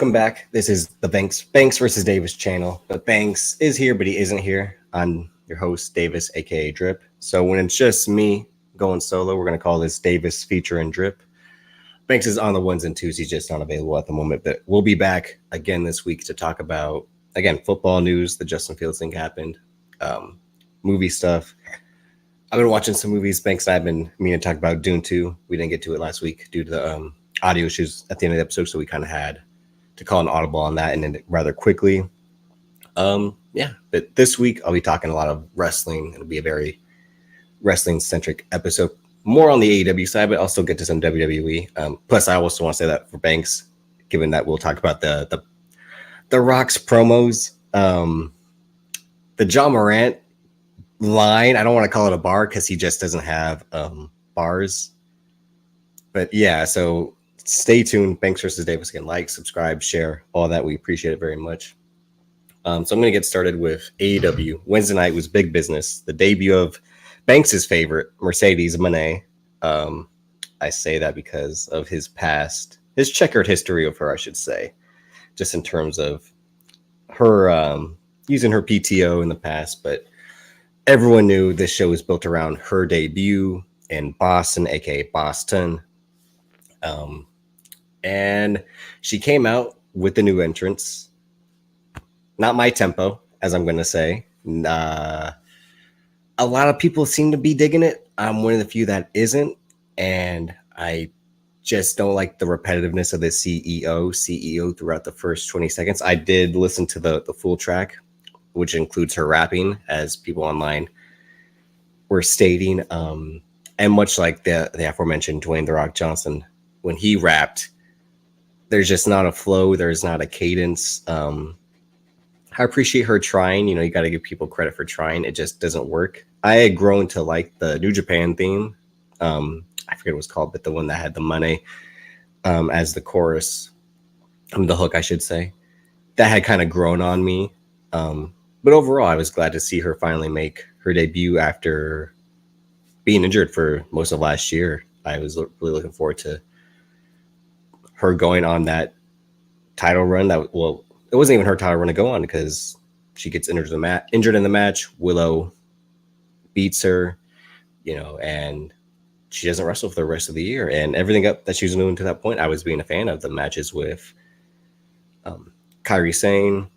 Welcome back. This is the Banks versus Davis channel. But Banks is here, but he isn't here. I'm your host, Davis, aka Drip. So when it's just me going solo, we're gonna call this Davis featuring Drip. Banks is on the ones and twos. He's just not available at the moment, but we'll be back again this week to talk about football news. The Justin Fields thing happened, movie stuff. I've been watching some movies. Banks and I have been meaning to talk about Dune 2. We didn't get to it last week due to the audio issues at the end of the episode, so we kind of had to call an audible on that and then rather quickly. But this week I'll be talking a lot of wrestling. It'll be a very wrestling-centric episode, more on the AEW side, but I'll still get to some WWE. Plus, I also want to say that for Banks, given that we'll talk about the Rock's promos, the John Morant line. I don't want to call it a bar because he just doesn't have bars. But yeah, so stay tuned. Banks versus Davis. Again, like, subscribe, share, all that. We appreciate it very much. So I'm going to get started with AEW. Wednesday night was big business. The debut of Banks's favorite, Mercedes Moné. I say that because of his checkered history of her, I should say, just in terms of her using her PTO in the past. But everyone knew this show was built around her debut in Boston, aka Boston. And she came out with the new entrance. Not my tempo, as I'm going to say. A lot of people seem to be digging it. I'm one of the few that isn't. And I just don't like the repetitiveness of the CEO throughout the first 20 seconds. I did listen to the full track, which includes her rapping, as people online were stating. And much like the aforementioned Dwayne "The Rock" Johnson, when he rapped, there's just not a flow. There's not a cadence. I appreciate her trying. You got to give people credit for trying. It just doesn't work. I had grown to like the New Japan theme. I forget what it was called, but the one that had the money as the chorus, the hook, I should say. That had kind of grown on me. But overall, I was glad to see her finally make her debut after being injured for most of last year. I was really looking forward to her going on that title run. It wasn't even her title run to go on because she gets injured in the match. Willow beats her, and she doesn't wrestle for the rest of the year. And everything up that she was doing to that point, I was being a fan of the matches with Kairi Sane,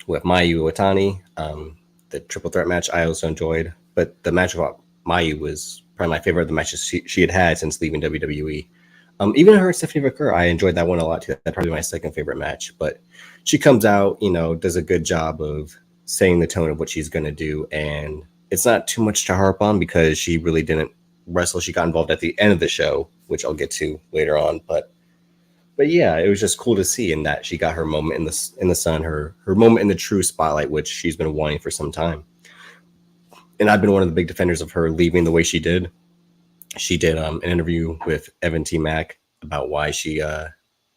with Mayu Iwatani. The triple threat match I also enjoyed, but the match with Mayu was probably my favorite of the matches she had since leaving WWE. Even her and Stephanie McCurr, I enjoyed that one a lot too. That's probably my second favorite match. But she comes out, does a good job of setting the tone of what she's going to do. And it's not too much to harp on because she really didn't wrestle. She got involved at the end of the show, which I'll get to later on. But yeah, it was just cool to see in that she got her moment in the sun, her moment in the true spotlight, which she's been wanting for some time. And I've been one of the big defenders of her leaving the way she did. She did an interview with Evan T. Mack about why she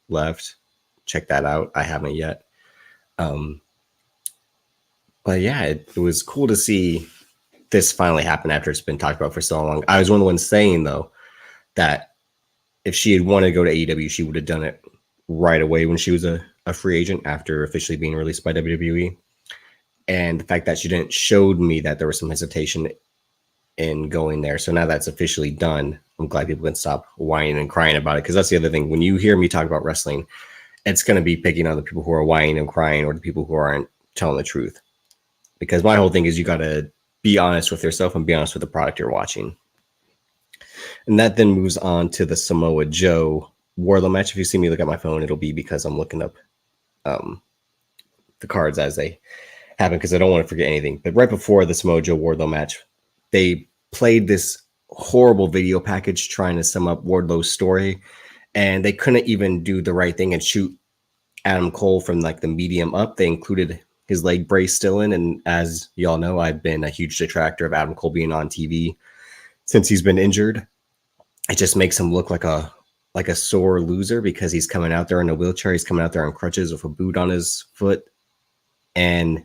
left. Check that out. I haven't yet. But yeah, it was cool to see this finally happen after it's been talked about for so long. I was one of the ones saying, though, that if she had wanted to go to AEW, she would have done it right away when she was a free agent after officially being released by WWE. And the fact that she didn't showed me that there was some hesitation in going there. So now that's officially done. I'm glad people can stop whining and crying about it, because that's the other thing. When you hear me talk about wrestling, it's going to be picking on the people who are whining and crying or the people who aren't telling the truth. Because my whole thing is you got to be honest with yourself and be honest with the product you're watching. And that then moves on to the Samoa Joe Wardlow match. If you see me look at my phone, it'll be because I'm looking up the cards as they happen, because I don't want to forget anything. But right before the Samoa Joe Wardlow match, they played this horrible video package trying to sum up Wardlow's story, and they couldn't even do the right thing and shoot Adam Cole from like the medium up. They included his leg brace still in, and as y'all know, I've been a huge detractor of Adam Cole being on TV since he's been injured. It just makes him look like a sore loser because he's coming out there in a wheelchair. He's coming out there on crutches with a boot on his foot and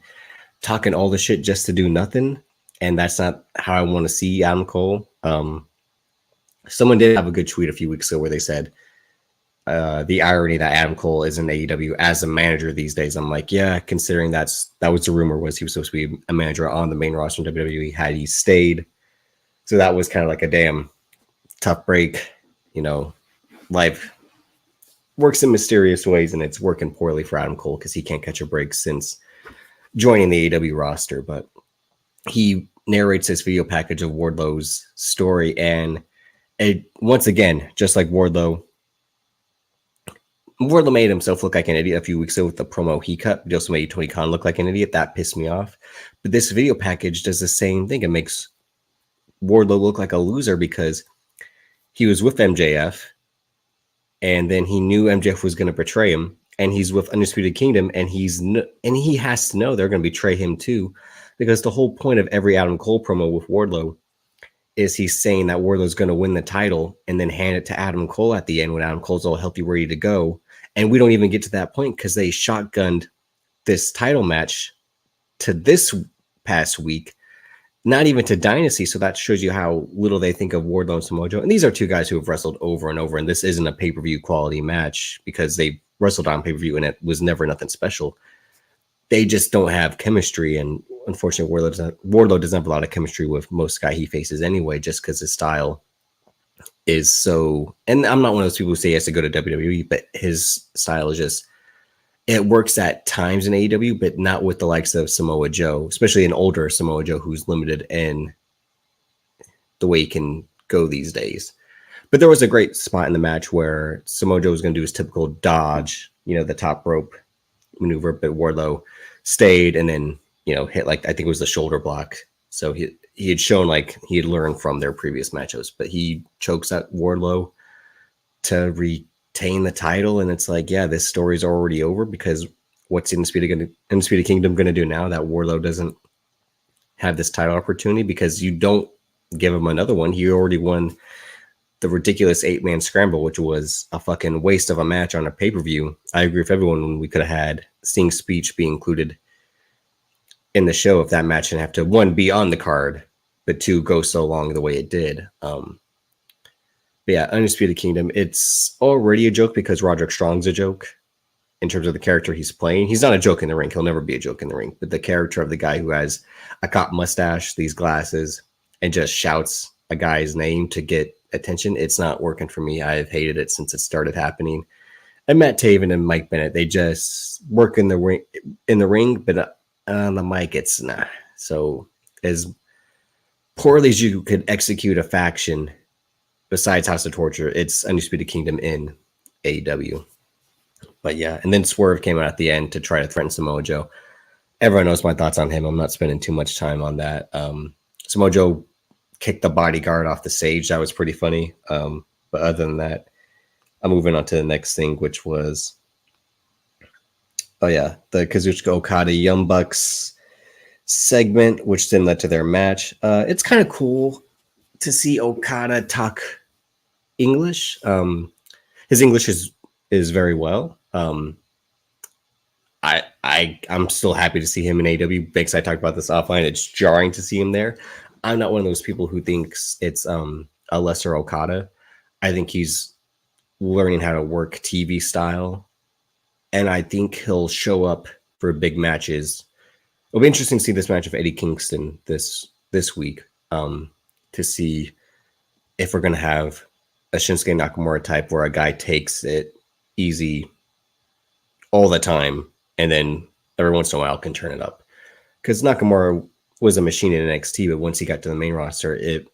talking all the shit just to do nothing. And that's not how I want to see Adam Cole. Someone did have a good tweet a few weeks ago where they said, the irony that Adam Cole is in AEW as a manager these days. I'm like, yeah, considering that was the rumor, was he was supposed to be a manager on the main roster in WWE had he stayed. So that was kind of like a damn tough break. You know, life works in mysterious ways, and it's working poorly for Adam Cole because he can't catch a break since joining the AEW roster. But he narrates this video package of Wardlow's story, and once again, just like Wardlow made himself look like an idiot a few weeks ago with the promo he cut, but he also made Tony Khan look like an idiot. That pissed me off. But this video package does the same thing. It makes Wardlow look like a loser because he was with MJF, and then he knew MJF was going to betray him, and he's with Undisputed Kingdom, and he has to know they're going to betray him too, because the whole point of every Adam Cole promo with Wardlow is he's saying that Wardlow's going to win the title and then hand it to Adam Cole at the end when Adam Cole's all healthy, ready to go. And we don't even get to that point because they shotgunned this title match to this past week, not even to Dynasty. So that shows you how little they think of Wardlow and Samoa Joe. And these are two guys who have wrestled over and over. And this isn't a pay-per-view quality match because they wrestled on pay-per-view and it was never nothing special. They just don't have chemistry. And unfortunately, Wardlow doesn't have a lot of chemistry with most guy he faces anyway, just because his style is so, and I'm not one of those people who say he has to go to WWE, but his style is just, it works at times in AEW, but not with the likes of Samoa Joe, especially an older Samoa Joe who's limited in the way he can go these days. But there was a great spot in the match where Samoa Joe was going to do his typical dodge, the top rope maneuver, but Wardlow stayed and then, hit like, I think it was the shoulder block. So he had shown like he had learned from their previous matchups, but he chokes at Wardlow to retain the title. And it's like, yeah, this story's already over because what's Undisputed Kingdom going to do now that Wardlow doesn't have this title opportunity? Because you don't give him another one. He already won the ridiculous 8-man scramble, which was a fucking waste of a match on a pay-per-view. I agree with everyone when we could have had Sting's speech be included in the show if that match didn't have to, one, be on the card, but two, go so long the way it did. But yeah, Undisputed Kingdom, it's already a joke because Roderick Strong's a joke in terms of the character he's playing. He's not a joke in the ring. He'll never be a joke in the ring. But the character of the guy who has a cop mustache, these glasses, and just shouts a guy's name to get attention, it's not working for me. I've hated it since it started happening. And Matt Taven and Mike Bennett, they just work in the ring, but on the mic, it's not. So as poorly as you could execute a faction besides House of Torture, it's Undisputed Kingdom in AEW. But yeah, and then Swerve came out at the end to try to threaten Samoa Joe. Everyone knows my thoughts on him. I'm not spending too much time on that. Samoa Joe kicked the bodyguard off the stage. That was pretty funny. But other than that, I'm moving on to the next thing, which was, the Kazuchika Okada Young Bucks segment, which then led to their match. It's kind of cool to see Okada talk English. His English is very well. I'm still happy to see him in AEW. Banks, I talked about this offline. It's jarring to see him there. I'm not one of those people who thinks it's a lesser Okada. I think he's learning how to work TV style, and I think he'll show up for big matches. It'll be interesting to see this match of Eddie Kingston this week, to see if we're going to have a Shinsuke Nakamura type where a guy takes it easy all the time and then every once in a while can turn it up. Because Nakamura was a machine in NXT, but once he got to the main roster, it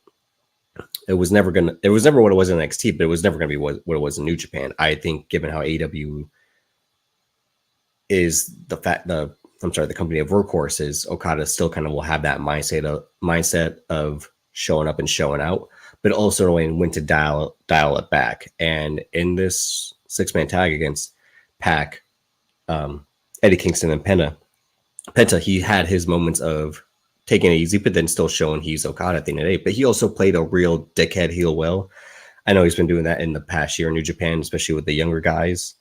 was never what it was in NXT, but it was never going to be what it was in New Japan. I think given how AEW is the company of workhorses, Okada still kind of will have that mindset of showing up and showing out, but also knowing when to dial it back. And in this 6-man tag against Pac, Eddie Kingston and Penta, he had his moments of taking it easy, but then still showing he's Okada at the end of the day. But he also played a real dickhead heel well. I know he's been doing that in the past year in New Japan, especially with the younger guys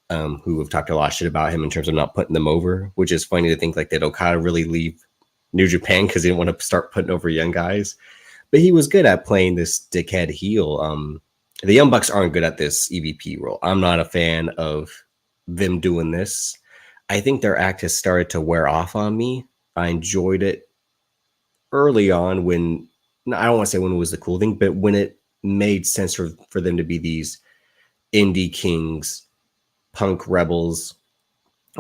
who have talked a lot of shit about him in terms of not putting them over, which is funny to think like that Okada really leave New Japan because he didn't want to start putting over young guys. But he was good at playing this dickhead heel. The Young Bucks aren't good at this EVP role. I'm not a fan of them doing this. I think their act has started to wear off on me. I enjoyed it early on when, I don't want to say when it was the cool thing, but when it made sense for them to be these indie kings, punk rebels.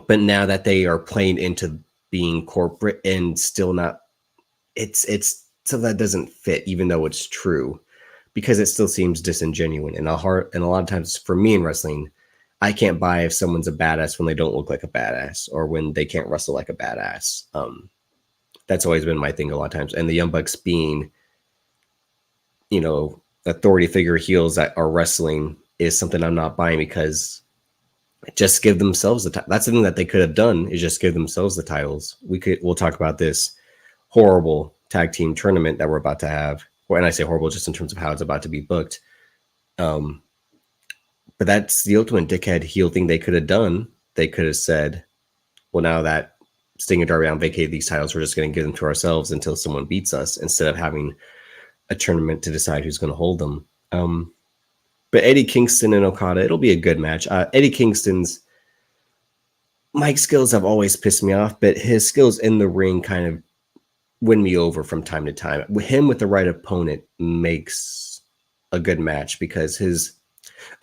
But now that they are playing into being corporate and still not, it's so that doesn't fit, even though it's true, because it still seems disingenuous. And a lot of times for me in wrestling, I can't buy if someone's a badass when they don't look like a badass or when they can't wrestle like a badass. That's always been my thing a lot of times. And the Young Bucks being, authority figure heels that are wrestling is something I'm not buying, because just give themselves the that's the thing that they could have done, is just give themselves the titles. We'll talk about this horrible tag team tournament that we're about to have. And I say horrible just in terms of how it's about to be booked. But that's the ultimate dickhead heel thing they could have done. They could have said, well, now that Sting and Darby Allin vacated these titles, we're just going to give them to ourselves until someone beats us, instead of having a tournament to decide who's going to hold them. But Eddie Kingston and Okada, it'll be a good match. Eddie Kingston's mic skills have always pissed me off, but his skills in the ring kind of win me over from time to time. Him with the right opponent makes a good match, because his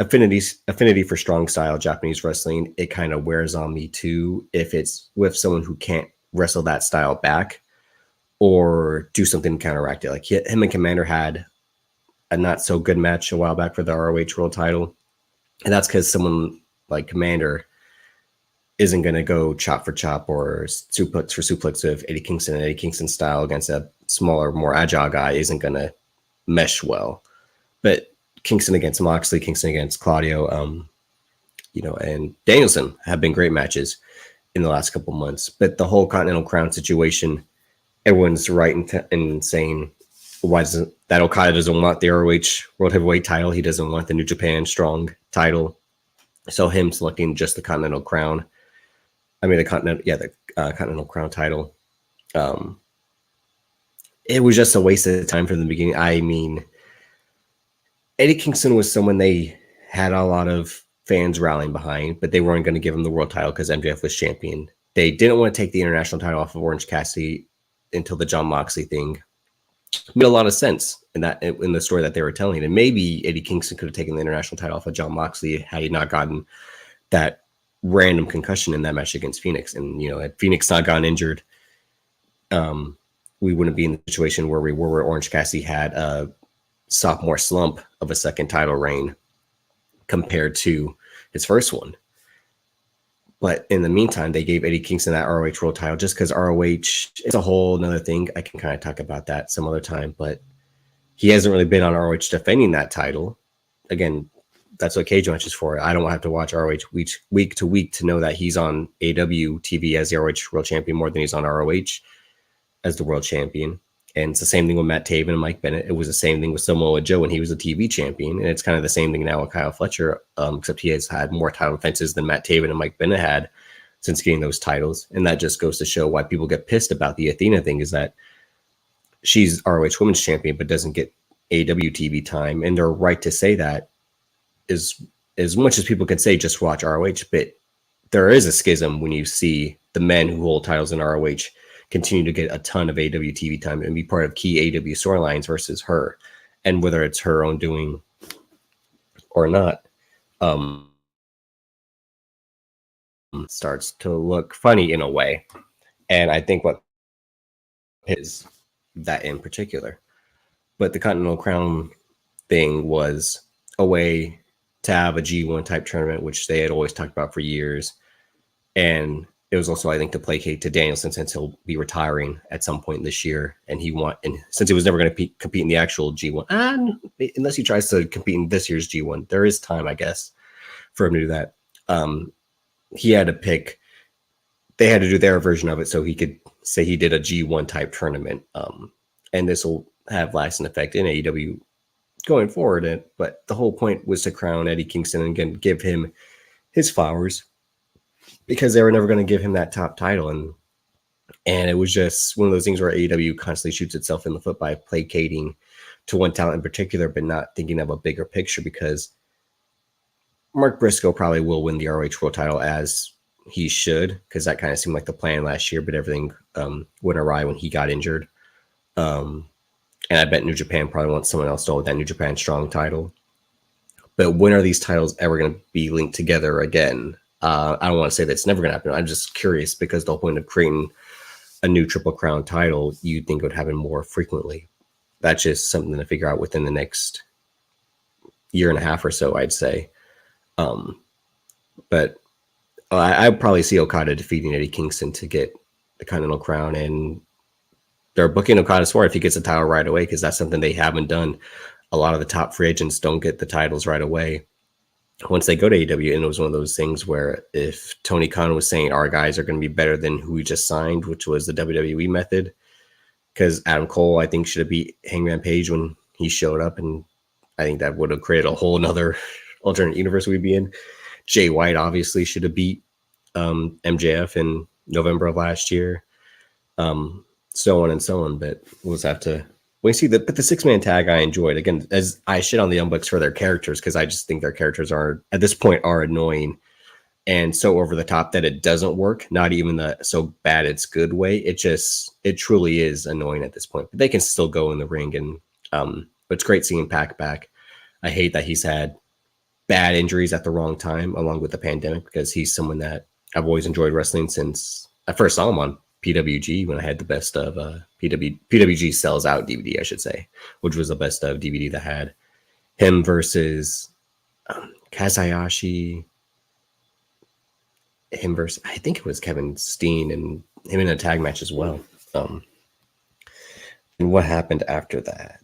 affinity for strong style Japanese wrestling, it kind of wears on me too if it's with someone who can't wrestle that style back or do something to counteract it. Like him and Commander had a not so good match a while back for the ROH World title, and that's because someone like Commander isn't going to go chop for chop or suplex for suplex with Eddie Kingston, and Eddie Kingston style against a smaller, more agile guy isn't going to mesh well. But Kingston against Moxley, Kingston against Claudio, and Danielson have been great matches in the last couple months. But the whole Continental Crown situation, everyone's right in saying, why doesn't that Okada doesn't want the ROH World Heavyweight title? He doesn't want the New Japan Strong title. So him selecting just the Continental Crown, the Continental Crown title. It was just a waste of time from the beginning. I mean, Eddie Kingston was someone they had a lot of fans rallying behind, but they weren't going to give him the world title because MJF was champion. They didn't want to take the international title off of Orange Cassidy until the Jon Moxley thing. It made a lot of sense in the story that they were telling. And maybe Eddie Kingston could have taken the international title off of Jon Moxley had he not gotten that random concussion in that match against Phoenix. And, had Phoenix not gotten injured, we wouldn't be in the situation where we were, where Orange Cassidy had a sophomore slump of a second title reign compared to his first one. But in the meantime, they gave Eddie Kingston that ROH World title just because ROH is a whole nother thing. I can kind of talk about that some other time, but he hasn't really been on ROH defending that title. Again, that's what Cage Match is for. I don't have to watch ROH week to week to know that he's on AEW TV as the ROH World Champion more than he's on ROH as the World Champion. And it's the same thing with Matt Taven and Mike Bennett. It was the same thing with Samoa Joe when he was a TV champion. And it's kind of the same thing now with Kyle Fletcher, except he has had more title defenses than Matt Taven and Mike Bennett had since getting those titles. And that just goes to show why people get pissed about the Athena thing, is that she's ROH Women's Champion but doesn't get AEW TV time. And they're right to say that. As much as people can say just watch ROH, but there is a schism when you see the men who hold titles in ROH continue to get a ton of AEW TV time and be part of key AEW storylines versus her, and whether it's her own doing or not, starts to look funny in a way. And I think what is that in particular. But the Continental Crown thing was a way to have a G1 type tournament, which they had always talked about for years. And it was also, I think, to placate to Danielson, since he'll be retiring at some point this year, and since he was never going to compete in the actual G1, unless he tries to compete in this year's G1, there is time, I guess, for him to do that. He had to pick; they had to do their version of it, so he could say he did a G1 type tournament, and this will have lasting effect in AEW going forward. But the whole point was to crown Eddie Kingston and again give him his flowers, because they were never going to give him that top title. And it was just one of those things where AEW constantly shoots itself in the foot by placating to one talent in particular, but not thinking of a bigger picture, because Mark Briscoe probably will win the ROH World title, as he should, because that kind of seemed like the plan last year, but everything went awry when he got injured. And I bet New Japan probably wants someone else to hold that New Japan Strong title. But when are these titles ever going to be linked together again? I don't want to say that it's never going to happen. I'm just curious, because the whole point of creating a new Triple Crown title, you'd think it would happen more frequently. That's just something to figure out within the next year and a half or so, I'd say. But I'd probably see Okada defeating Eddie Kingston to get the Continental Crown, and they're booking Okada for it if he gets a title right away, because that's something they haven't done. A lot of the top free agents don't get the titles right away once they go to AEW. And it was one of those things where if Tony Khan was saying our guys are going to be better than who we just signed, which was the WWE method, because Adam Cole, I think, should have beat Hangman Page when he showed up, and I think that would have created a whole nother alternate universe we'd be in. Jay White obviously should have beat MJF in November of last year, so on and so on. But we'll just have to wait and see. But the 6-man tag I enjoyed. Again, as I shit on the Young Bucks for their characters, because I just think their characters are, at this point, are annoying and so over the top that it doesn't work. Not even the so bad it's good way. It truly is annoying at this point. But they can still go in the ring, and but it's great seeing Pac back. I hate that he's had bad injuries at the wrong time, along with the pandemic, because he's someone that I've always enjoyed wrestling since I first saw him on PWG, when I had the best of PWG Sells Out DVD, I should say, which was the best of DVD that had him versus Kazuhashi, him versus, I think it was Kevin Steen, and him in a tag match as well. And what happened after that?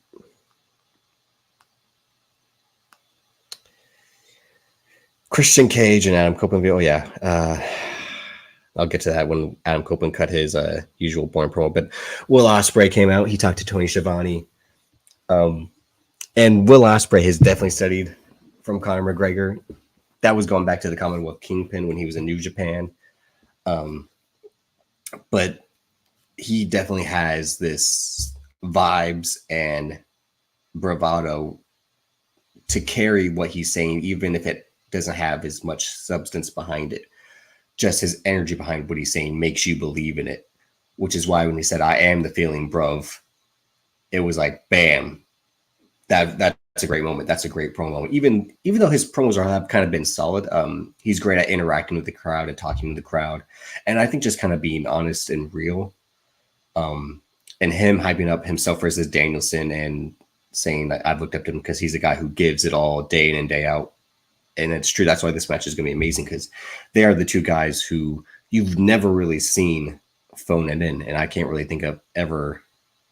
Christian Cage and Adam Copeland. Oh yeah, I'll get to that when Adam Copeland cut his usual boring promo. But Will Ospreay came out. He talked to Tony Schiavone, and Will Ospreay has definitely studied from Conor McGregor. That was going back to the Commonwealth Kingpin when he was in New Japan, but he definitely has this vibes and bravado to carry what he's saying, even if it doesn't have as much substance behind it. Just his energy behind what he's saying makes you believe in it, which is why when he said, "I am the feeling, bruv," it was like, bam, that's a great moment. That's a great promo moment. Even though his promos have kind of been solid, he's great at interacting with the crowd and talking to the crowd. And I think just kind of being honest and real, and him hyping up himself versus Danielson and saying that I've looked up to him because he's a guy who gives it all day in and day out. And it's true. That's why this match is going to be amazing, because they are the two guys who you've never really seen phone it in. And I can't really think of ever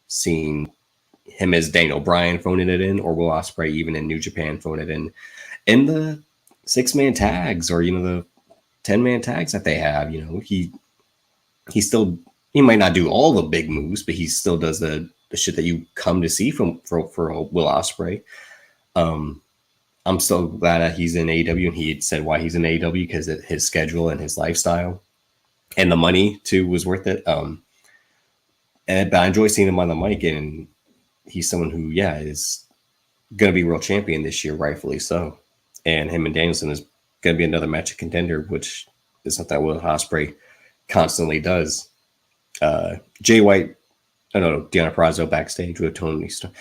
seeing him as Daniel Bryan phoning it in, or Will Ospreay even in New Japan phoning it in the 6-man tags, or, the 10-man tags that they have. He might not do all the big moves, but he still does the shit that you come to see for Will Ospreay. I'm so glad that he's in AEW, and he had said why he's in AEW, because his schedule and his lifestyle and the money too was worth it. But I enjoy seeing him on the mic, and he's someone who, is going to be world champion this year, rightfully so. And him and Danielson is going to be another match of contender, which is something that Will Ospreay constantly does. Jay White, Deonna Purrazzo backstage with Tony Storm.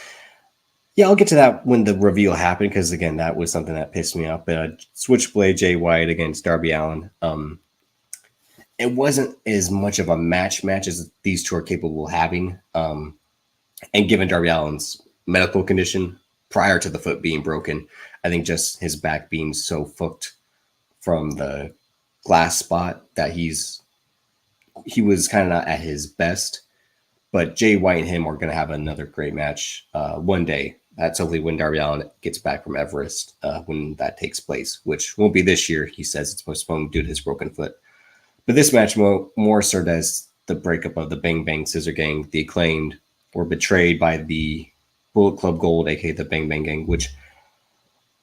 Yeah, I'll get to that when the reveal happened, because, again, that was something that pissed me off. But Switchblade Jay White against Darby Allin. It wasn't as much of a match as these two are capable of having. And given Darby Allin's medical condition prior to the foot being broken, I think just his back being so fucked from the glass spot that he was kind of not at his best. But Jay White and him are going to have another great match one day. That's hopefully when Darby Allin gets back from Everest, when that takes place, which won't be this year. He says it's postponed due to his broken foot. But this match more served as the breakup of the Bang Bang Scissor Gang. The Acclaimed were betrayed by the Bullet Club Gold, aka the Bang Bang Gang, which,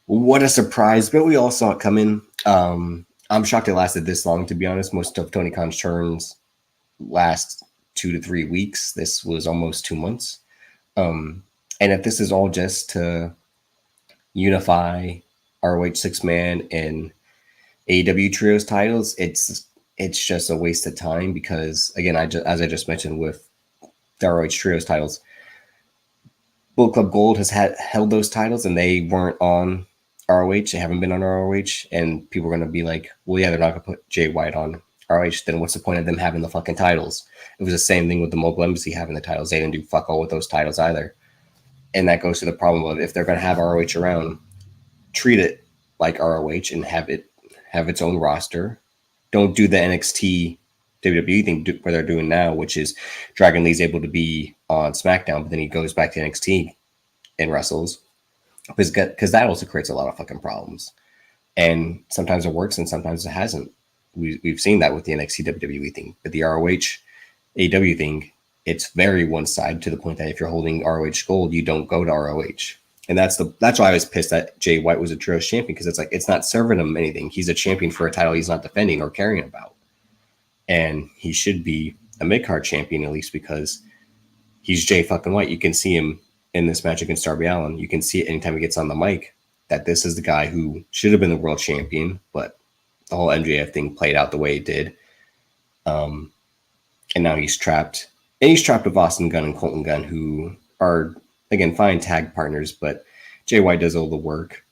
what a surprise, but we all saw it coming. I'm shocked it lasted this long, to be honest. Most of Tony Khan's turns last 2 to 3 weeks. This was almost 2 months. And if this is all just to unify ROH 6-man and AEW trios titles, it's just a waste of time because, again, as I just mentioned with the ROH trios titles, Bullet Club Gold has held those titles and they weren't on ROH. They haven't been on ROH, and people are going to be like, well, yeah, they're not going to put Jay White on ROH. Then what's the point of them having the fucking titles? It was the same thing with the Mogul Embassy having the titles. They didn't do fuck all with those titles either. And that goes to the problem of, if they're going to have ROH around, treat it like ROH and have its own roster. Don't do the NXT WWE thing where they're doing now, which is Dragon Lee's able to be on SmackDown, but then he goes back to NXT and wrestles, because that also creates a lot of fucking problems. And sometimes it works and sometimes it hasn't. We've seen that with the NXT WWE thing, but the ROH AEW thing, it's very one-sided to the point that if you're holding ROH Gold, you don't go to ROH. And that's why I was pissed that Jay White was a trios champion, because it's like, it's not serving him anything. He's a champion for a title he's not defending or caring about. And he should be a mid-card champion, at least, because he's Jay fucking White. You can see him in this match against Darby Allin. You can see it anytime he gets on the mic that this is the guy who should have been the world champion, but the whole MJF thing played out the way it did. And now he's trapped. And he's trapped with Austin Gunn and Colton Gunn, who are, again, fine tag partners, but Jay White does all the work.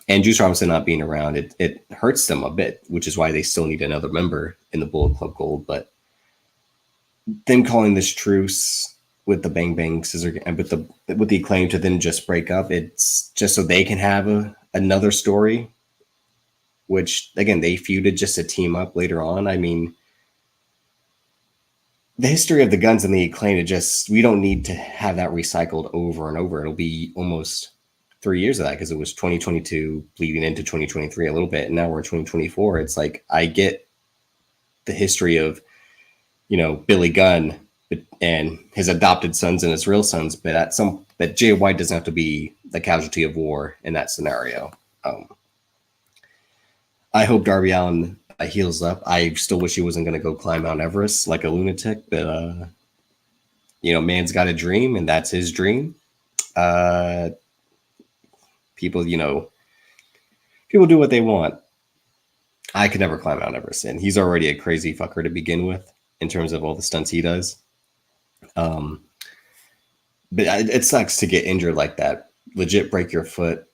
And Juice Robinson not being around, it hurts them a bit, which is why they still need another member in the Bullet Club Gold. But them calling this truce with the Bang Bangs and with the Acclaim to then just break up, it's just so they can have another story, which, again, they feuded just to team up later on. I mean, the history of the Guns and the Acclaim, we don't need to have that recycled over and over. It'll be almost 3 years of that, because it was 2022 bleeding into 2023 a little bit, and now we're in 2024. It's like, I get the history of, Billy Gunn and his adopted sons and his real sons, but that Jay White doesn't have to be the casualty of war in that scenario. I hope Darby Allin heals up. I still wish he wasn't going to go climb Mount Everest like a lunatic, but man's got a dream, and that's his dream. People do what they want. I could never climb Mount Everest, and he's already a crazy fucker to begin with in terms of all the stunts he does. But it sucks to get injured like that. Legit break your foot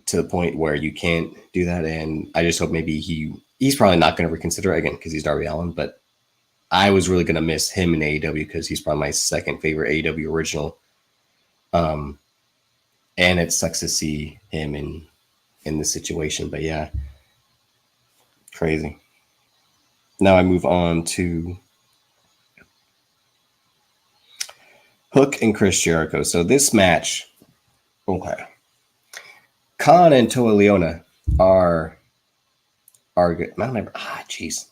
to the point where you can't do that. And I just hope maybe he's probably not going to reconsider it again, because he's Darby Allin. But I was really going to miss him in AEW, because he's probably my second favorite AEW original. And it sucks to see him in this situation. But yeah, crazy. Now I move on to Hook and Chris Jericho. So this match, okay. Khan and Toa Leona are good. Mount Everest. Jeez.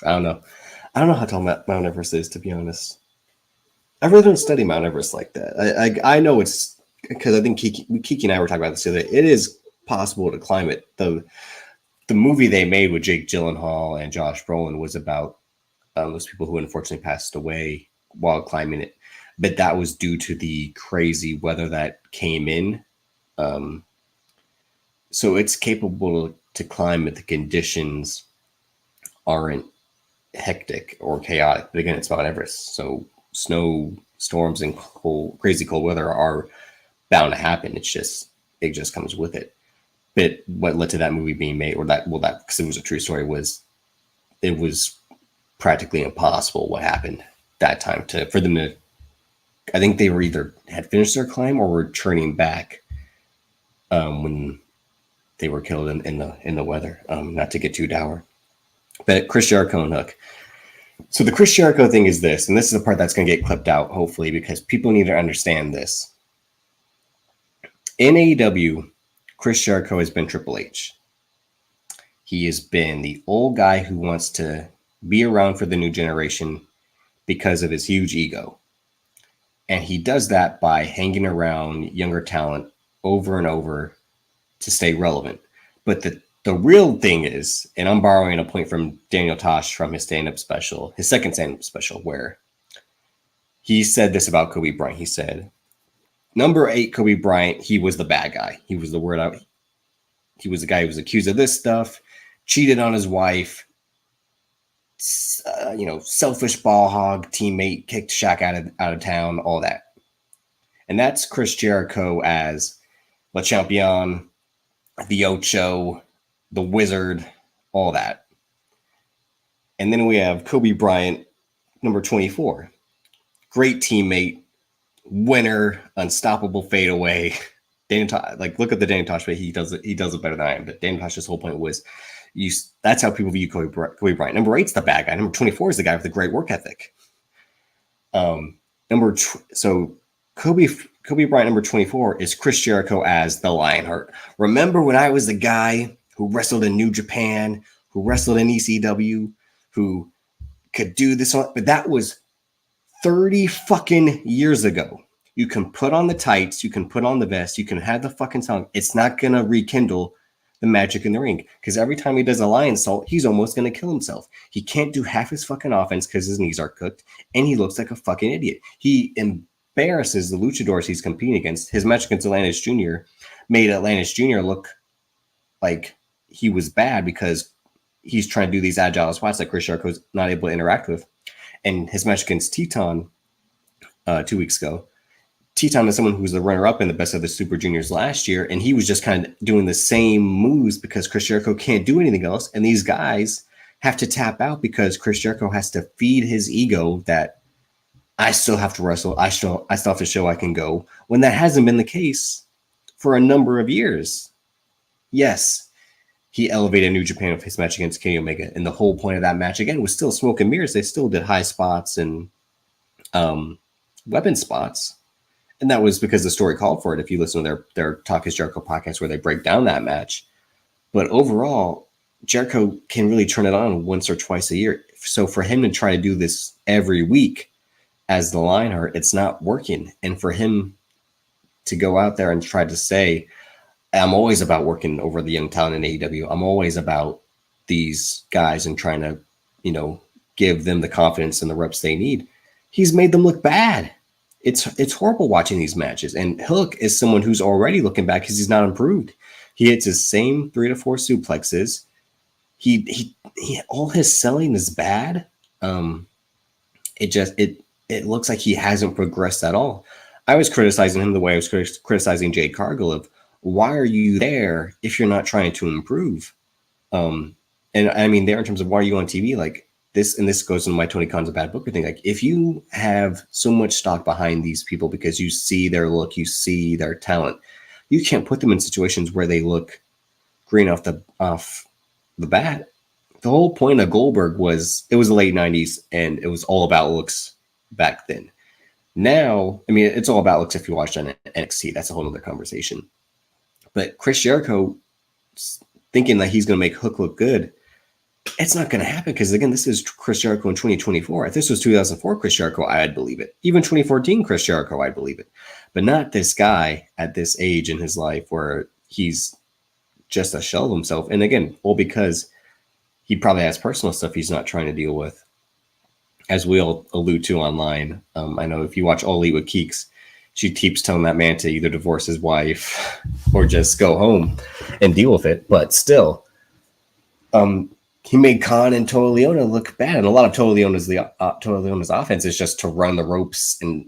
I don't know how tall Mount Everest is, to be honest. I really don't study Mount Everest like that. I know it's because I think Kiki and I were talking about this the other day. It is possible to climb it. The movie they made with Jake Gyllenhaal and Josh Brolin was about those people who unfortunately passed away while climbing it. But that was due to the crazy weather that came in. So it's capable to climb if the conditions aren't hectic or chaotic. But again, it's Mount Everest. So snow storms and crazy cold weather are bound to happen. It just comes with it. But what led to that movie being made, because it was a true story, was it was practically impossible what happened that time for them to. I think they were either had finished their climb or were turning back when they were killed in the weather. Not to get too dour, but Chris Jericho and Hook. So the Chris Jericho thing is this, and this is the part that's going to get clipped out, hopefully, because people need to understand this. In AEW, Chris Jericho has been Triple H. He has been the old guy who wants to be around for the new generation because of his huge ego. And he does that by hanging around younger talent over and over to stay relevant. But the real thing is, and I'm borrowing a point from Daniel Tosh from his stand-up special, his second stand-up special, where he said this about Kobe Bryant. He said, number 8, Kobe Bryant, he was the bad guy. He was the word out. He was the guy who was accused of this stuff, cheated on his wife, selfish ball hog teammate, kicked Shaq out of town, all that. And that's Chris Jericho as Le Champion, the Ocho, the Wizard, all that. And then we have Kobe Bryant, number 24. Great teammate, winner, unstoppable fadeaway. Look at the Daniel Tosh way. He does it better than I am. But Daniel Tosh's whole point was, that's how people view Kobe Bryant. Number 8's the bad guy. Number 24 is the guy with the great work ethic. So Kobe Bryant, number 24, is Chris Jericho as the Lionheart. Remember when I was the guy who wrestled in New Japan, who wrestled in ECW, who could do this, but that was 30 fucking years ago. You can put on the tights, you can put on the vest, you can have the fucking song. It's not going to rekindle the magic in the ring, because every time he does a lion salt, he's almost going to kill himself. He can't do half his fucking offense because his knees are cooked, and he looks like a fucking idiot. He embarrasses the luchadors he's competing against. His match against Atlantis Jr. made Atlantis Jr. look like he was bad because he's trying to do these agile spots that Chris Jericho's not able to interact with. And his match against Teton 2 weeks ago, Teton is someone who was the runner-up in the Best of the Super Juniors last year, and he was just kind of doing the same moves because Chris Jericho can't do anything else, and these guys have to tap out because Chris Jericho has to feed his ego that I still have to wrestle, I still have to show I can go, when that hasn't been the case for a number of years. Yes, he elevated New Japan with his match against Kenny Omega, and the whole point of that match, again, was still smoke and mirrors. They still did high spots and weapon spots. And that was because the story called for it. If you listen to their Talk is Jericho podcast where they break down that match. But overall, Jericho can really turn it on once or twice a year. So for him to try to do this every week as the Lionheart, it's not working. And for him to go out there and try to say, I'm always about working over the young talent in AEW. I'm always about these guys and trying to, give them the confidence and the reps they need. He's made them look bad. It's horrible watching these matches. And Hook is someone who's already looking back because he's not improved. He hits his same 3 to 4 suplexes. He all his selling is bad. It looks like he hasn't progressed at all. I was criticizing him the way I was criticizing Jade Cargill of, why are you there if you're not trying to improve? And I mean, there in terms of why are you on TV, like this, and this goes into my Tony Khan's a bad booker thing. Like, if you have so much stock behind these people because you see their look, you see their talent, you can't put them in situations where they look green off the bat. The whole point of Goldberg was, it was the late 90s and it was all about looks back then. Now, I mean, it's all about looks if you watch on NXT. That's a whole other conversation. But Chris Jericho thinking that he's going to make Hook look good, it's not going to happen because, again, this is Chris Jericho in 2024. If this was 2004 Chris Jericho, I'd believe it. Even 2014 Chris Jericho, I'd believe it. But not this guy at this age in his life where he's just a shell of himself. And again, all because he probably has personal stuff he's not trying to deal with, as we all allude to online. I know if you watch All Elite with Keeks, she keeps telling that man to either divorce his wife or just go home and deal with it. But still, he made Khan and Toa Leona look bad. And a lot of Toa Leona's offense is just to run the ropes and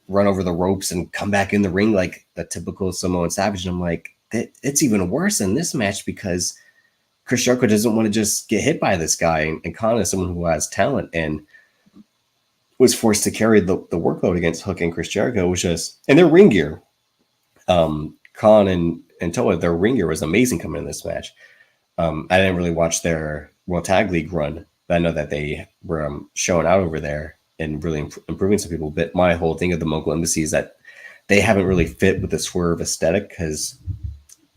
run over the ropes and come back in the ring like the typical Samoan Savage. And I'm like, it's even worse in this match because Chris Jericho doesn't want to just get hit by this guy. And Khan is someone who has talent and was forced to carry the workload against Hook and Chris Jericho, which is, and their ring gear. Khan and Toa, their ring gear was amazing coming in this match. I didn't really watch their World Tag League run, but I know that they were showing out over there and really improving some people. But my whole thing of the Mogul Embassy is that they haven't really fit with the Swerve aesthetic, because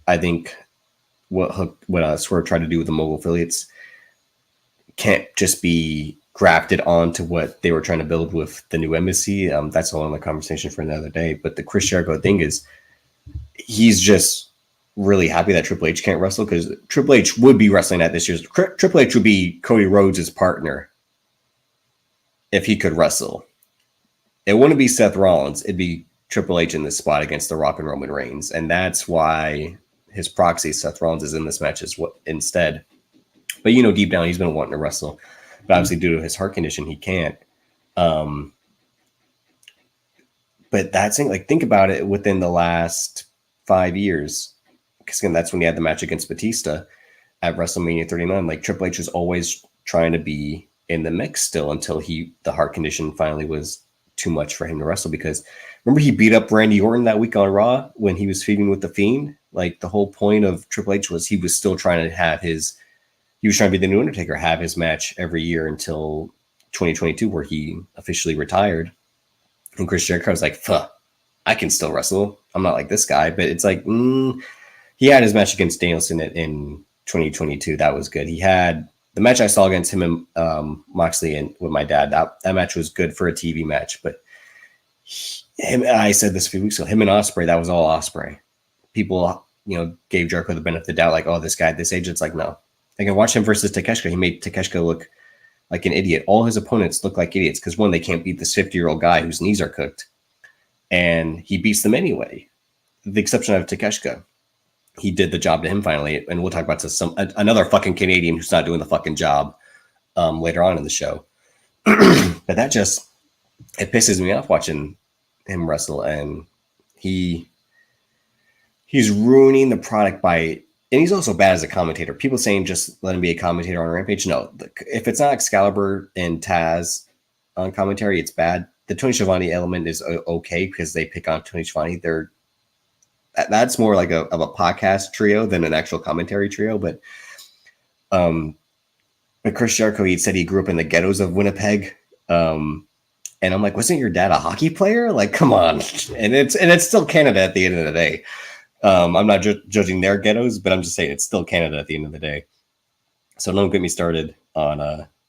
I think what Swerve tried to do with the Mogul affiliates can't just be grafted onto what they were trying to build with the new embassy. That's a whole other conversation for another day. But the Chris Jericho thing is, he's just really happy that Triple H can't wrestle, because Triple H would be wrestling at this year's. Triple H would be Cody Rhodes' partner if he could wrestle. it wouldn't be Seth Rollins. It'd be Triple H in this spot against The Rock and Roman Reigns. And that's why his proxy, Seth Rollins, is in this match instead. But, deep down, he's been wanting to wrestle. But obviously, due to his heart condition, he can't. But that's like, think about it within the last 5 years. Because again, that's when he had the match against Batista at WrestleMania 39. Like, Triple H was always trying to be in the mix still until the heart condition finally was too much for him to wrestle. Because remember, he beat up Randy Orton that week on Raw when he was feuding with The Fiend. Like, the whole point of Triple H was he was still trying to have he was trying to be the new Undertaker, have his match every year until 2022, where he officially retired. And Chris Jericho was like, "Fuck, I can still wrestle. I'm not like this guy." But it's like, he had his match against Danielson in 2022. That was good. He had the match I saw against him and Moxley and with my dad. That match was good for a TV match. But I said this a few weeks ago, him and Ospreay, that was all Ospreay. People, gave Jericho the benefit of the doubt, like, oh, this guy at this age. It's like, no. I can watch him versus Takeshita. He made Takeshita look like an idiot. All his opponents look like idiots because, one, they can't beat this 50-year-old guy whose knees are cooked. And he beats them anyway. The exception of Takeshita. He did the job to him finally. And we'll talk about another fucking Canadian who's not doing the fucking job later on in the show. But that it pisses me off watching him wrestle. And he's ruining the product and he's also bad as a commentator. People saying just let him be a commentator on Rampage. No, if it's not Excalibur and Taz on commentary, it's bad. The Tony Schiavone element is okay because they pick on Tony Schiavone. That's more like of a podcast trio than an actual commentary trio. But Chris Jericho, he said he grew up in the ghettos of Winnipeg. And I'm like, wasn't your dad a hockey player? Like, come on. And it's still Canada at the end of the day. I'm not judging their ghettos, but I'm just saying it's still Canada at the end of the day. So don't get me started on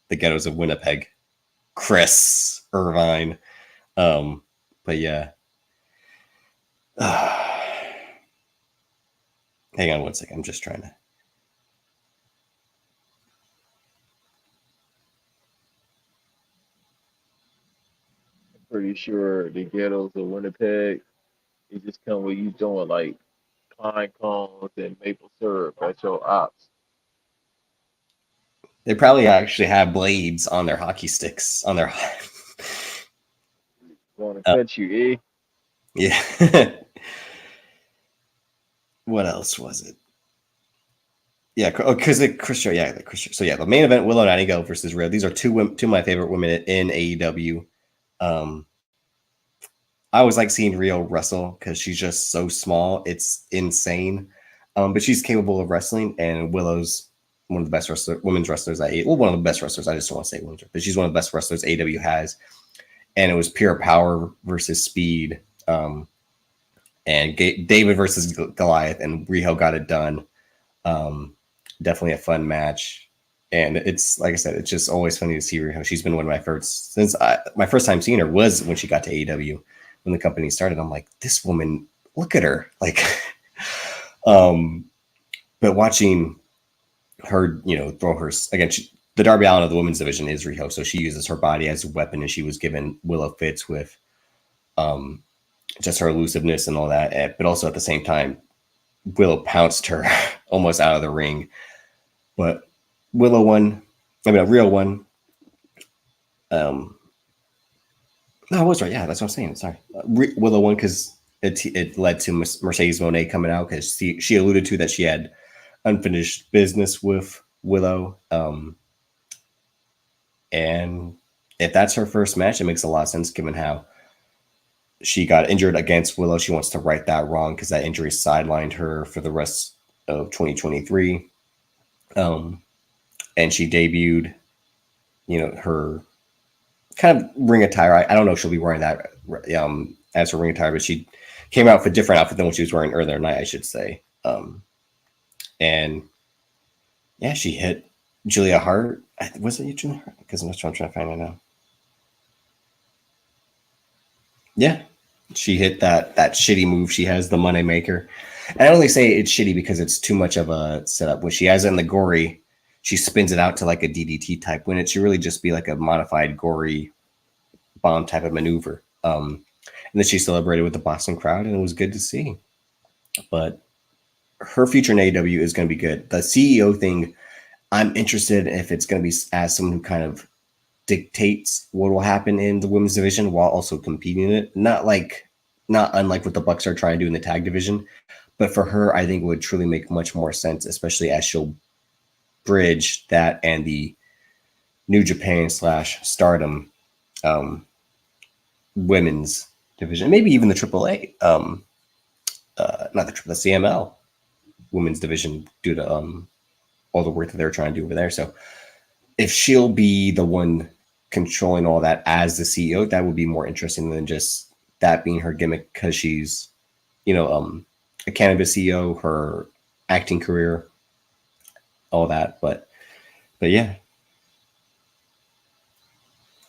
the ghettos of Winnipeg. Chris Irvine. But yeah. Hang on one second. I'm just trying to. I'm pretty sure the ghettos of Winnipeg, it just come with you doing like pine cones and maple syrup at your ops. They probably actually have blades on their hockey sticks on their. Want to cut you, eh? Yeah. What else was it? Yeah, because Chris. Yeah, the Chris. So yeah, the main event: Willow Nightingale versus Rhea. These are two of my favorite women in AEW. I always like seeing Rhea wrestle because she's just so small. It's insane. But she's capable of wrestling, and Willow's one of the best women's wrestlers one of the best wrestlers. I just don't want to say women's, but she's one of the best wrestlers AEW has. And it was pure power versus speed. And David versus Goliath, and Riho got it done. Definitely a fun match. And it's, like I said, it's just always funny to see Riho. She's been one of my first, my first time seeing her was when she got to AEW, when the company started. I'm like, this woman, look at her. Like, but watching her, throw her, again, the Darby Allin of the women's division is Riho. So she uses her body as a weapon, and she was given Willow fits with, just her elusiveness and all that. But also at the same time, Willow pounced her almost out of the ring. But Willow won. Riho won. No, I was right. Yeah, that's what I'm saying. Sorry. Willow won because it led to Mercedes Moné coming out because she alluded to that she had unfinished business with Willow. And if that's her first match, it makes a lot of sense given how she got injured against Willow. She wants to right that wrong because that injury sidelined her for the rest of 2023. And she debuted, her kind of ring attire. I don't know if she'll be wearing that as her ring attire, but she came out with a different outfit than what she was wearing earlier tonight, I should say. And yeah, she hit Julia Hart. Was it Julia Hart? Because I'm trying to find it now. Yeah, she hit that shitty move she has, the Money Maker. And I only say it's shitty because it's too much of a setup. When she has it in the gory, she spins it out to like a DDT type when it should really just be like a modified gory bomb type of maneuver. And then she celebrated with the Boston crowd, and it was good to see. But her future in AEW is going to be good. The CEO thing, I'm interested if it's going to be as someone who kind of dictates what will happen in the women's division while also competing in it. Not unlike what the Bucks are trying to do in the tag division. But for her, I think it would truly make much more sense, especially as she'll bridge that and the New Japan / Stardom women's division, maybe even the AAA, not the CML women's division, due to all the work that they're trying to do over there. So if she'll be the one controlling all that as the CEO, that would be more interesting than just that being her gimmick, because she's, a cannabis CEO, her acting career, all that. But yeah,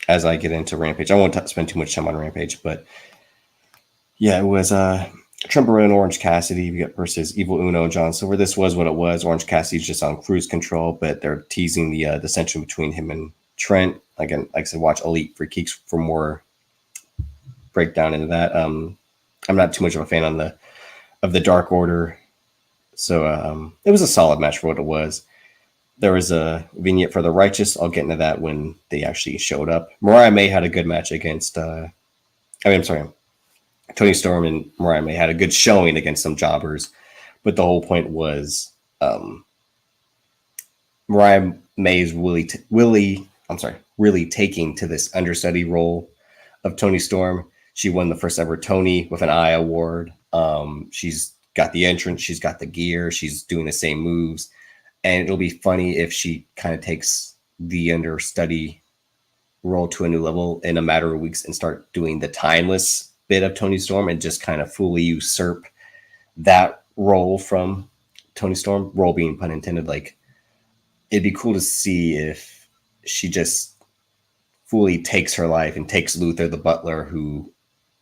as I get into Rampage, I won't spend too much time on Rampage, but yeah, it was Trent and Orange Cassidy versus Evil Uno and John Silver. This was what it was. Orange Cassidy's just on cruise control, but they're teasing the tension between him and Trent. Again, like I said, watch Elite for Geeks for more breakdown into that. I'm not too much of a fan of the Dark Order, so it was a solid match for what it was. There was a vignette for the Righteous. I'll get into that when they actually showed up. Mariah May had a good match against. Tony Storm and Mariah May had a good showing against some jobbers, but the whole point was Mariah May is really taking to this understudy role of Tony Storm. She won the first ever Tony with an Eye Award. She's got the entrance, she's got the gear, she's doing the same moves. And it'll be funny if she kind of takes the understudy role to a new level in a matter of weeks and start doing the timeless bit of Tony Storm and just kind of fully usurp that role from Tony Storm, role being pun intended. Like, it'd be cool to see if she just fully takes her life and takes Luther the Butler, who,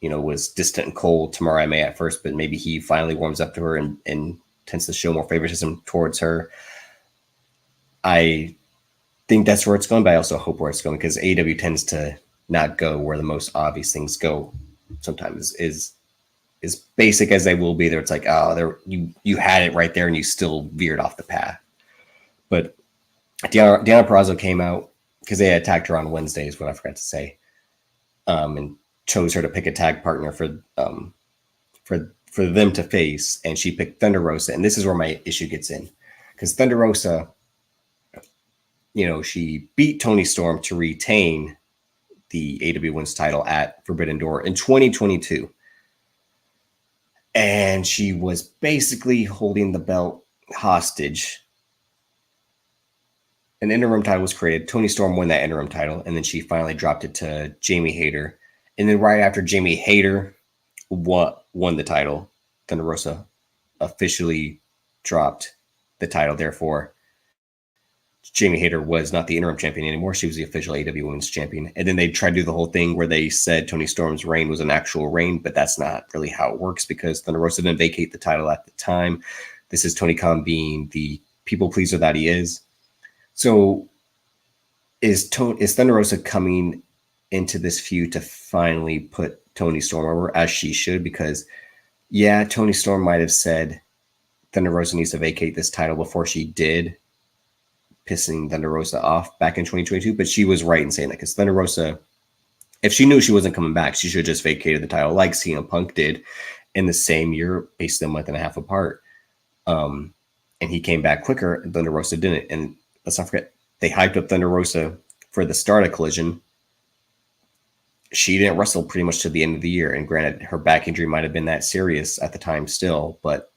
was distant and cold to Mariah May at first, but maybe he finally warms up to her and tends to show more favoritism towards her. I think that's where it's going, but I also hope where it's going, because AEW tends to not go where the most obvious things go. Sometimes is basic as they will be. There, it's like, there you had it right there and you still veered off the path. But Deonna Purrazzo came out because they attacked her on Wednesday, is what I forgot to say, and chose her to pick a tag partner for them to face, and she picked Thunder Rosa. And this is where my issue gets in, because Thunder Rosa, she beat Tony Storm to retain the AEW Women's title at Forbidden Door in 2022. And she was basically holding the belt hostage. An interim title was created. Tony Storm won that interim title, and then she finally dropped it to Jamie Hayter. And then right after Jamie Hayter won the title, Thunder Rosa officially dropped the title. Therefore, Jamie Hayter was not the interim champion anymore. She was the official AEW Women's Champion. And then they tried to do the whole thing where they said Tony Storm's reign was an actual reign, but that's not really how it works, because Thunder Rosa didn't vacate the title at the time. This is Tony Khan being the people pleaser that he is. So is Thunder Rosa coming into this feud to finally put Tony Storm over, as she should? Because, yeah, Tony Storm might have said Thunder Rosa needs to vacate this title before she did, pissing Thunder Rosa off back in 2022, but she was right in saying that, because Thunder Rosa, if she knew she wasn't coming back, she should have just vacated the title like CM Punk did in the same year, basically a month and a half apart. And he came back quicker, and Thunder Rosa didn't. And let's not forget, they hyped up Thunder Rosa for the start of Collision. She didn't wrestle pretty much to the end of the year. And granted, her back injury might have been that serious at the time still, but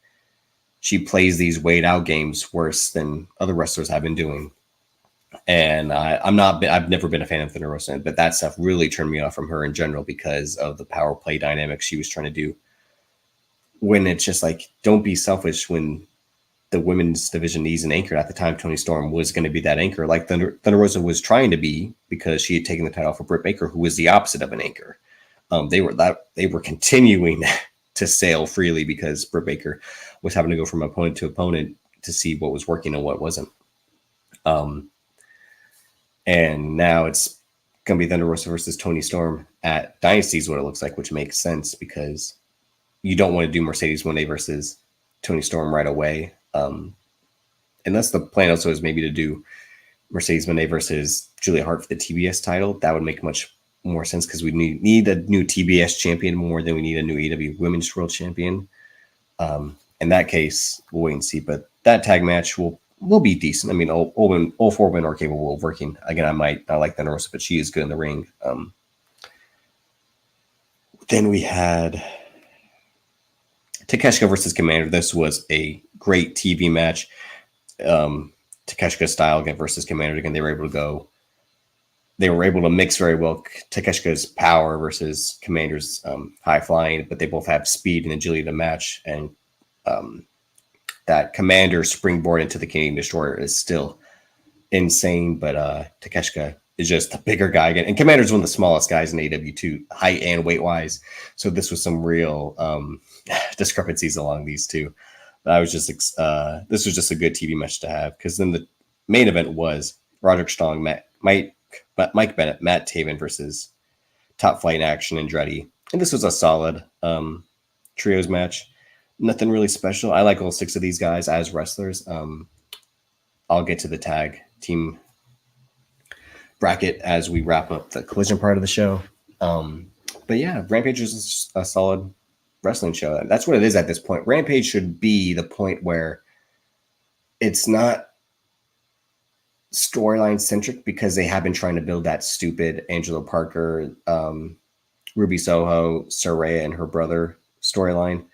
she plays these weighed out games worse than other wrestlers have been doing. And I've never been a fan of Thunder Rosa, but that stuff really turned me off from her in general because of the power play dynamic she was trying to do. When it's just like, don't be selfish when the women's division needs an anchor. At the time, Tony Storm was going to be that anchor, like Thunder Rosa was trying to be, because she had taken the title for Britt Baker, who was the opposite of an anchor. They were continuing to sail freely because Britt Baker was having to go from opponent to opponent to see what was working and what wasn't. And now it's going to be Thunder Rosa versus Tony Storm at Dynasty is what it looks like, which makes sense because you don't want to do Mercedes Moné versus Tony Storm right away. Unless the plan also is maybe to do Mercedes Moné versus Julia Hart for the TBS title. That would make much more sense because we need a new TBS champion more than we need a new AEW Women's World Champion. In that case, we'll wait and see. But that tag match will be decent. I mean, all four women are capable of working. Again, I might not like Thunder Rosa, but she is good in the ring. Then we had Takeshita versus Commander. This was a great TV match. Takeshita style again versus Commander. Again, they were able to mix very well Takeshita's power versus Commander's high flying, but they both have speed and agility to match. And that Commander springboard into the Canadian Destroyer is still insane, but Takeshita is just a bigger guy again. And Commander's one of the smallest guys in AEW too, height and weight wise. So this was some real discrepancies along these two. But this was just a good TV match to have because then the main event was Roderick Strong, Mike Bennett, Matt Taven versus Top Flight in Action Andretti. And this was a solid trios match. Nothing really special. I like all six of these guys as wrestlers. I'll get to the tag team bracket as we wrap up the collision part of the show. But yeah, Rampage is a solid wrestling show. That's what it is at this point. Rampage should be the point where it's not storyline centric because they have been trying to build that stupid Angelo Parker, Ruby Soho, Saraya and her brother storyline.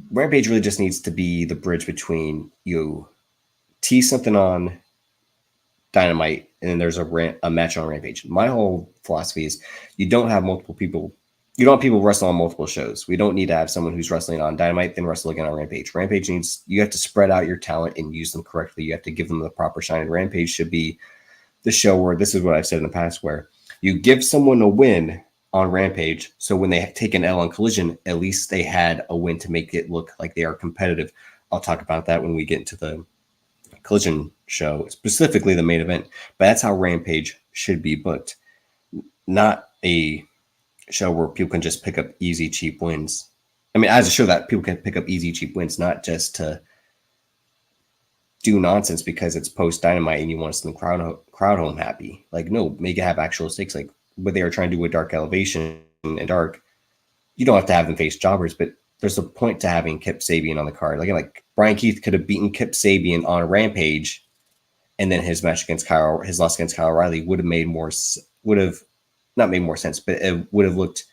Rampage really just needs to be the bridge between you tease something on Dynamite and then there's a match on Rampage. My whole philosophy is you don't have multiple people. You don't have people wrestle on multiple shows. We don't need to have someone who's wrestling on Dynamite then wrestle again on Rampage. Rampage you have to spread out your talent and use them correctly. You have to give them the proper shine. And Rampage should be the show where this is what I've said in the past, where you give someone a win on Rampage. So when they take an L on Collision, at least they had a win to make it look like they are competitive. I'll talk about that when we get into the Collision show, specifically the main event. But that's how Rampage should be booked. Not a show where people can just pick up easy, cheap wins. I mean, as a show that people can pick up easy, cheap wins, not just to do nonsense because it's post Dynamite and you want some crowd home happy. Like, no, make it have actual stakes. Like what they are trying to do with Dark Elevation and Dark, you don't have to have them face jobbers, but there's a point to having Kip Sabian on the card. Like Brian Keith could have beaten Kip Sabian on Rampage, and then his loss against Kyle O'Reilly would have not made more sense, but it would have looked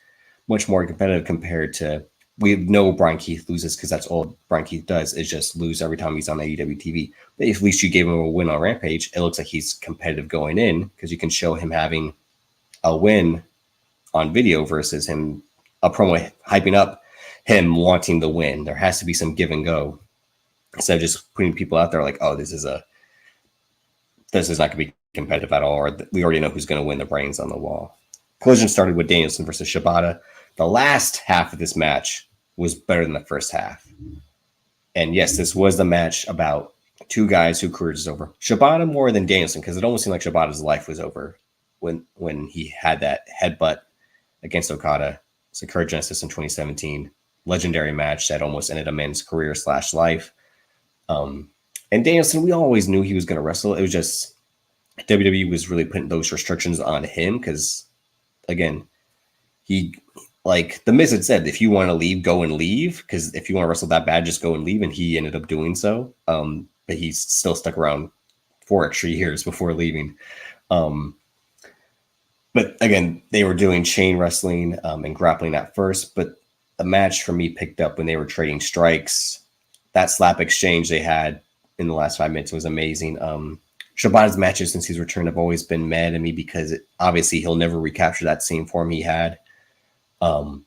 much more competitive compared to, we know Brian Keith loses because that's all Brian Keith does is just lose every time he's on AEW TV. But if at least you gave him a win on Rampage, it looks like he's competitive going in because you can show him having a win on video versus him, a promo hyping up him wanting the win. There has to be some give and go instead of just putting people out there like, oh, this is not going to be competitive at all, or we already know who's going to win the brains on the wall. Collision started with Danielson versus Shibata. The last half of this match was better than the first half. And yes, this was the match about two guys whose careers is over. Shibata more than Danielson, because it almost seemed like Shibata's life was over when he had that headbutt against Okada. Sakura Genesis in 2017. Legendary match that almost ended a man's career / life. And Danielson, we always knew he was going to wrestle. It was just WWE was really putting those restrictions on him because, again, he, like the Miz had said, if you want to leave, go and leave. Because if you want to wrestle that bad, just go and leave. And he ended up doing so. But he's still stuck around 4 extra years before leaving. But again, they were doing chain wrestling and grappling at first. But the match for me picked up when they were trading strikes. That slap exchange they had in the last 5 minutes was amazing. Shibata's matches since he's returned have always been mad at me because obviously he'll never recapture that same form he had. And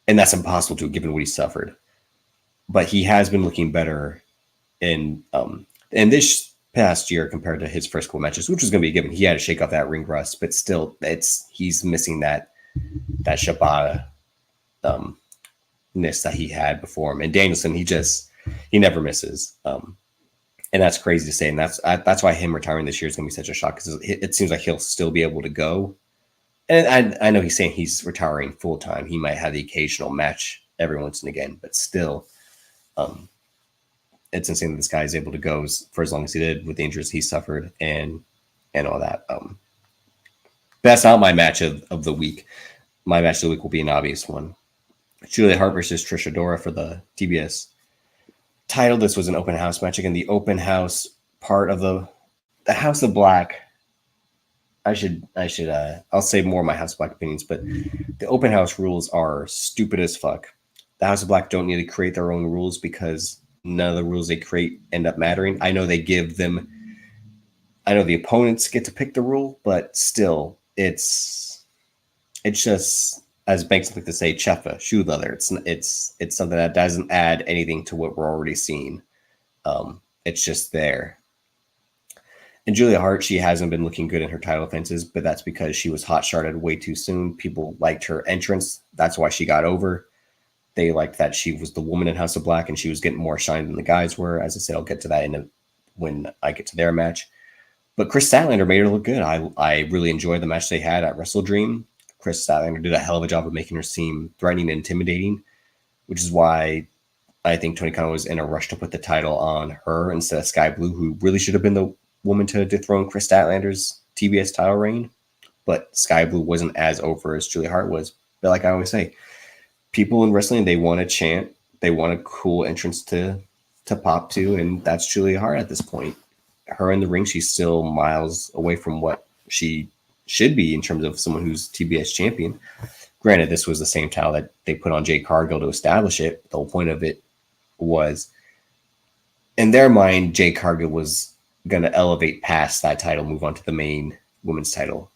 that's impossible to given what he suffered. But he has been looking better in this past year compared to his first couple matches, which was going to be given. He had to shake off that ring rust, but still he's missing that Shibata ness that he had before him. And Danielson, he never misses. And that's crazy to say. And that's why him retiring this year is going to be such a shock, because it seems like he'll still be able to go. And I know he's saying he's retiring full time. He might have the occasional match every once and again, but still, it's insane that this guy is able to go for as long as he did with the injuries he suffered and all that. That's not my match of the week. My match of the week will be an obvious one. Julia Hart versus Trish Adora for the TBS title. This was an open house match. Again, the open house part of the House of Black. I'll say more of my House of Black opinions, but the open house rules are stupid as fuck. The House of Black don't need to create their own rules because none of the rules they create end up mattering. I know the opponents get to pick the rule, but still, it's just, as Banks like to say, cheffa, shoe leather. It's something that doesn't add anything to what we're already seeing. It's just there. And Julia Hart, she hasn't been looking good in her title defenses, but that's because she was hot shotted way too soon. People liked her entrance. That's why she got over. They liked that she was the woman in House of Black and she was getting more shine than the guys were. As I said, I'll get to that when I get to their match. But Chris Statlander made her look good. I really enjoyed the match they had at Wrestle Dream. Chris Statlander did a hell of a job of making her seem threatening and intimidating, which is why I think Tony Khan was in a rush to put the title on her instead of Sky Blue, who really should have been the woman to dethrone Chris Statlander's TBS title reign. But Sky Blue wasn't as over as Julia Hart was. But like I always say, people in wrestling, they want a chant. They want a cool entrance to pop to, and that's Julia Hart at this point. Her in the ring, she's still miles away from what she should be in terms of someone who's TBS champion. Granted, this was the same title that they put on Jade Cargill to establish it. The whole point of it was, in their mind, Jade Cargill was going to elevate past that title, move on to the main women's title.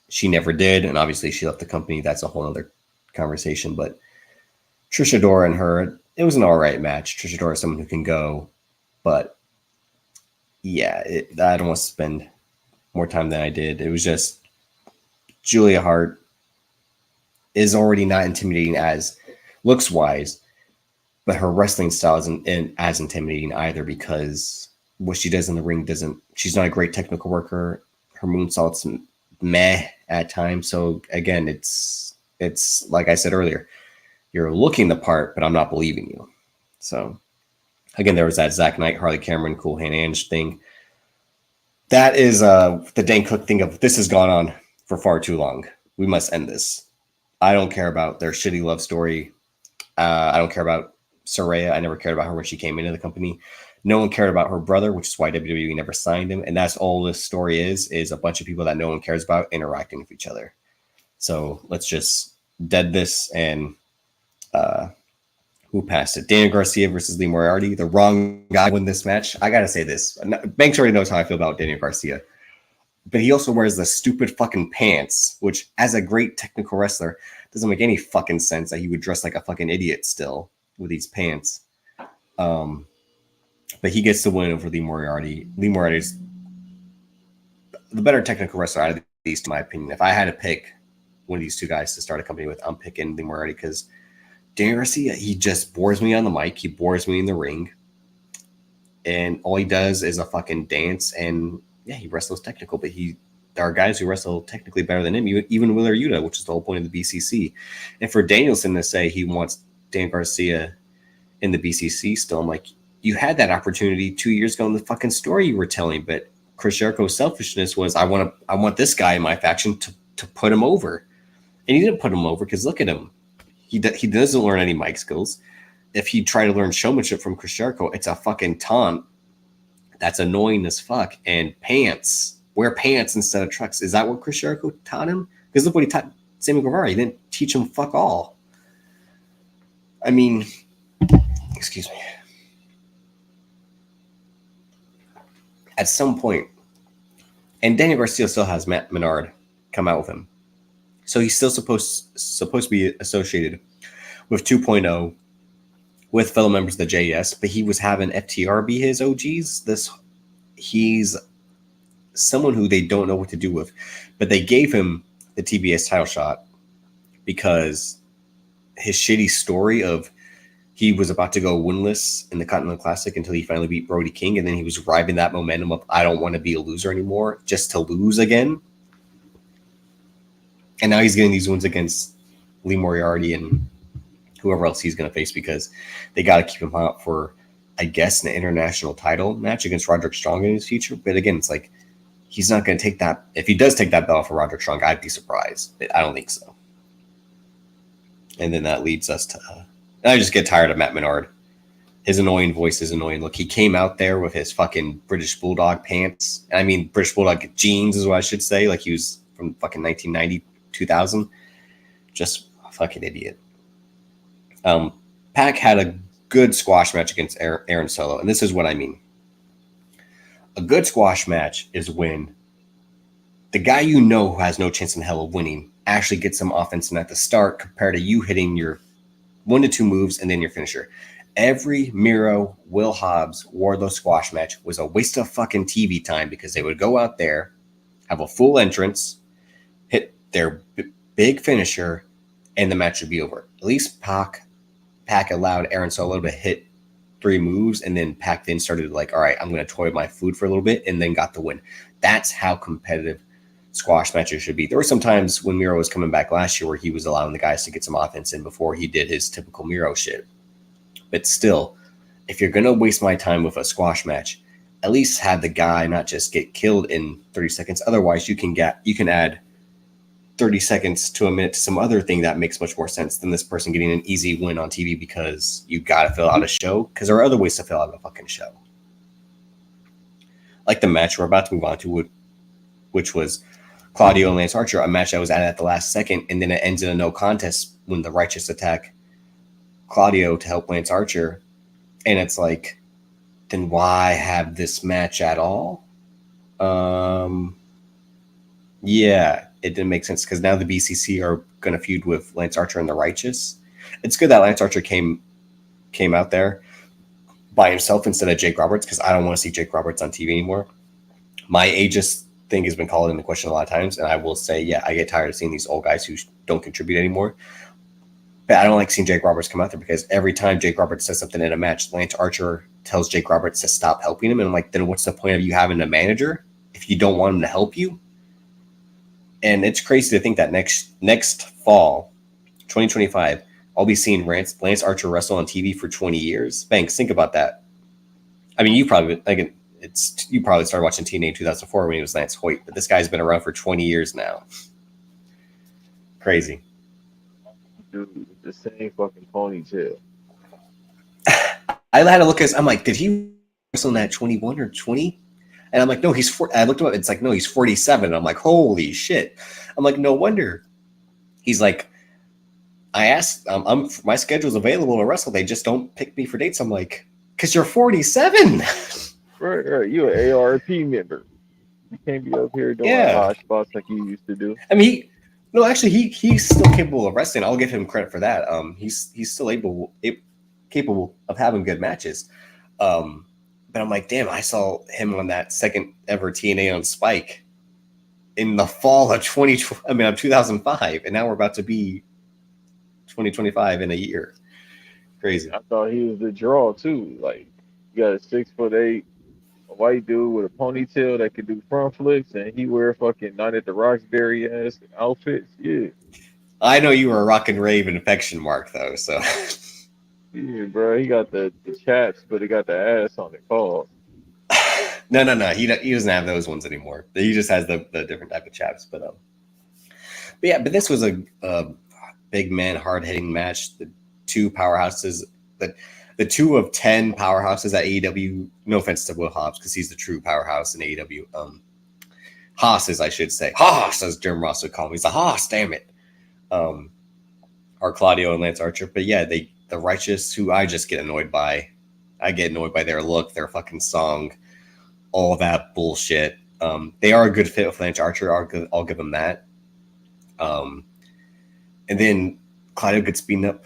She never did, and obviously she left the company. That's a whole other conversation. But Trish Adora and her, it was an all right match. Trish Adora is someone who can go, but yeah, I don't want to spend more time than I did. It was just Julia Hart is already not intimidating as looks wise, but her wrestling style isn't as intimidating either, because what she does in the ring she's not a great technical worker. Her moonsault's meh at times. So again, it's like I said earlier, you're looking the part, but I'm not believing you. So again, there was that Zach Knight, Harley Cameron, Cool Hand Ange thing. That is the Dane Cook thing of, this has gone on for far too long. We must end this. I don't care about their shitty love story. I don't care about Saraya. I never cared about her when she came into the company. No one cared about her brother, which is why WWE never signed him. And that's all this story is a bunch of people that no one cares about interacting with each other. So let's just dead this. And who passed it? Daniel Garcia versus Lee Moriarty. The wrong guy win this match. I got to say this. Banks already knows how I feel about Daniel Garcia. But he also wears the stupid fucking pants, which as a great technical wrestler, doesn't make any fucking sense that he would dress like a fucking idiot still with these pants. But he gets the win over Lee Moriarty. Lee Moriarty is the better technical wrestler out of these, in my opinion. If I had to pick one of these two guys to start a company with, I'm picking Lee Moriarty, because Daniel Garcia, he just bores me on the mic. He bores me in the ring. And all he does is a fucking dance. And yeah, he wrestles technical, but there are guys who wrestle technically better than him, even Wheeler Yuta, which is the whole point of the BCC. And for Danielson to say he wants Dan Garcia in the BCC still, I'm like, you had that opportunity 2 years ago in the fucking story you were telling, but Chris Jericho's selfishness was, I want this guy in my faction to put him over. And he didn't put him over, because look at him. He doesn't learn any mic skills. If he tried to learn showmanship from Chris Jericho, it's a fucking taunt. That's annoying as fuck. And pants. Wear pants instead of trucks. Is that what Chris Jericho taught him? Because look what he taught Sammy Guevara. He didn't teach him fuck all. I mean, excuse me. At some point, and Daniel Garcia still has Matt Menard come out with him. So he's still supposed to be associated with 2.0, with fellow members of the JS, but he was having FTR be his OGs. He's someone who they don't know what to do with, but they gave him the TBS title shot because his shitty story of he was about to go winless in the Continental Classic until he finally beat Brody King, and then he was riding that momentum of I don't want to be a loser anymore, just to lose again. And now he's getting these wins against Lee Moriarty and whoever else he's going to face because they got to keep him out for, I guess, an international title match against Roderick Strong in his future. But again, it's like he's not going to take that. If he does take that belt for Roderick Strong, I'd be surprised. But I don't think so. And then that leads us to I just get tired of Matt Menard. His annoying voice, his annoying look. He came out there with his fucking British Bulldog pants. I mean, British Bulldog jeans is what I should say. Like he was from fucking 1990, 2000. Just a fucking idiot. Pac had a good squash match against Aaron Solo. And this is what I mean. A good squash match is when the guy you know who has no chance in hell of winning actually gets some offense in at the start compared to you hitting your 1 to 2 moves and then your finisher. Every Miro, Will Hobbs, Wardlow squash match was a waste of fucking TV time because they would go out there, have a full entrance, hit their big finisher, and the match would be over. At least Pac allowed Aaron Solo to hit 3 moves, and then Pac then started like, all right, I'm going to toy with my food for a little bit, and then got the win. That's how competitive squash matches should be. There were some times when Miro was coming back last year where he was allowing the guys to get some offense in before he did his typical Miro shit. But still, if you're going to waste my time with a squash match, at least have the guy not just get killed in 30 seconds. Otherwise, you can add 30 seconds to a minute to some other thing that makes much more sense than this person getting an easy win on TV because you got to fill out a show, because there are other ways to fill out a fucking show. Like the match we're about to move on to, which was Claudio and Lance Archer, a match that was added at the last second, and then it ends in a no contest when the Righteous attack Claudio to help Lance Archer. And it's like, then why have this match at all? Yeah, it didn't make sense because now the BCC are going to feud with Lance Archer and the Righteous. It's good that Lance Archer came out there by himself instead of Jake Roberts, because I don't want to see Jake Roberts on TV anymore. My ageist thing has been called into question a lot of times, and I will say, yeah, I get tired of seeing these old guys who don't contribute anymore. But I don't like seeing Jake Roberts come out there because every time Jake Roberts says something in a match, Lance Archer tells Jake Roberts to stop helping him. And I'm like, then what's the point of you having a manager if you don't want him to help you? And it's crazy to think that next fall, 2025, I'll be seeing Lance Archer wrestle on TV for 20 years. Banks, think about that. I mean, you probably started watching TNA in 2004 when he was Lance Hoyt, but this guy's been around for 20 years now. Crazy. Dude, the same fucking ponytail. I had to look at this. I'm like, did he wrestle in that 21 or 20? And I'm like, no, he's 40. I looked him up. It's like, no, he's 47. And I'm like, holy shit. I'm like, no wonder. He's like, I asked, my schedule's available to wrestle. They just don't pick me for dates. I'm like, because you're 47. Right. You're an ARP member. You can't be up here doing hot spots like you used to do. I mean, he's still capable of wrestling. I'll give him credit for that. He's still capable of having good matches. But I'm like, damn, I saw him on that second ever TNA on Spike in the fall of 2005, and now we're about to be 2025 in a year. Crazy. I thought he was the draw too. Like, you got a 6'8" a white dude with a ponytail that could do front flips, and he wear fucking Night at the Roxbury ass outfits. Yeah. I know you were a rock and rave infection mark though, so. Yeah, bro, he got the chaps, but he got the ass on it. Pause. No. He doesn't have those ones anymore. He just has the different type of chaps. But this was a big man, hard hitting match. The two powerhouses, the 2 of 10 powerhouses at AEW. No offense to Will Hobbs, because he's the true powerhouse in AEW. Hosses, I should say. Hoss, as Jim Ross would call him. He's a Hoss, damn it. Are Claudio and Lance Archer. But yeah, the Righteous, who I just get annoyed by. I get annoyed by their look, their fucking song, all that bullshit. They are a good fit with Lance Archer. I'll give them that. And then Claudio gets beaten up,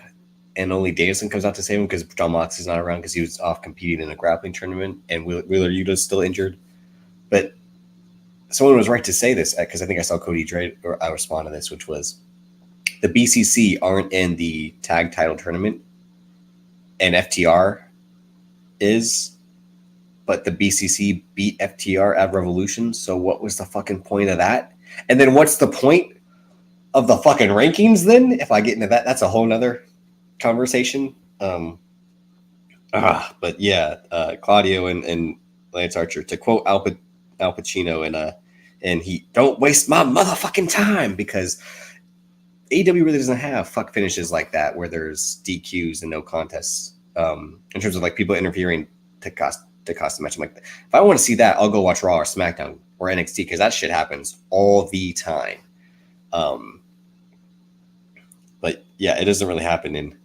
and only Davison comes out to save him because John Moxley's not around because he was off competing in a grappling tournament, and Wheeler Yuta's still injured. But someone was right to say this, because I think I saw Cody Drake respond to this, which was the BCC aren't in the tag title tournament and FTR is, but the BCC beat FTR at Revolution. So what was the fucking point of that? And then what's the point of the fucking rankings then? If I get into that, that's a whole nother conversation. But yeah, Claudio and Lance Archer, to quote Al Pacino and he, don't waste my motherfucking time, because AEW really doesn't have fuck finishes like that where there's DQs and no contests. In terms of like people interfering to cost the match. I'm like, if I want to see that, I'll go watch Raw or SmackDown or NXT, because that shit happens all the time. But yeah, it doesn't really happen in.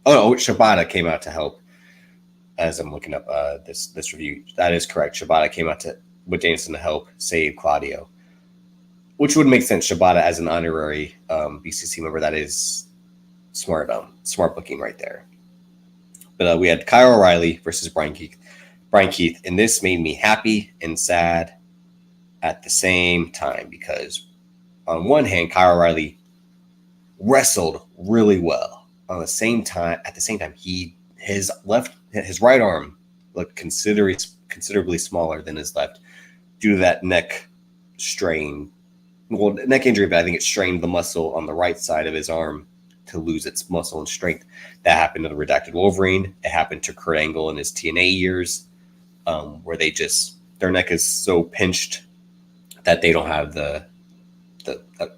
Shibata came out to help. As I'm looking up this review, that is correct. Shibata came out with Danielson to help save Claudio, which would make sense. Shibata as an honorary BCC member, that is smart booking right there. But we had Kyle O'Reilly versus Brian Keith, and this made me happy and sad at the same time, because on one hand, Kyle O'Reilly wrestled really well. At the same time, his right arm looked considerably smaller than his left due to that neck strain. Well, neck injury, but I think it strained the muscle on the right side of his arm to lose its muscle and strength. That happened to the Redacted Wolverine. It happened to Kurt Angle in his TNA years, where their neck is so pinched that they don't have the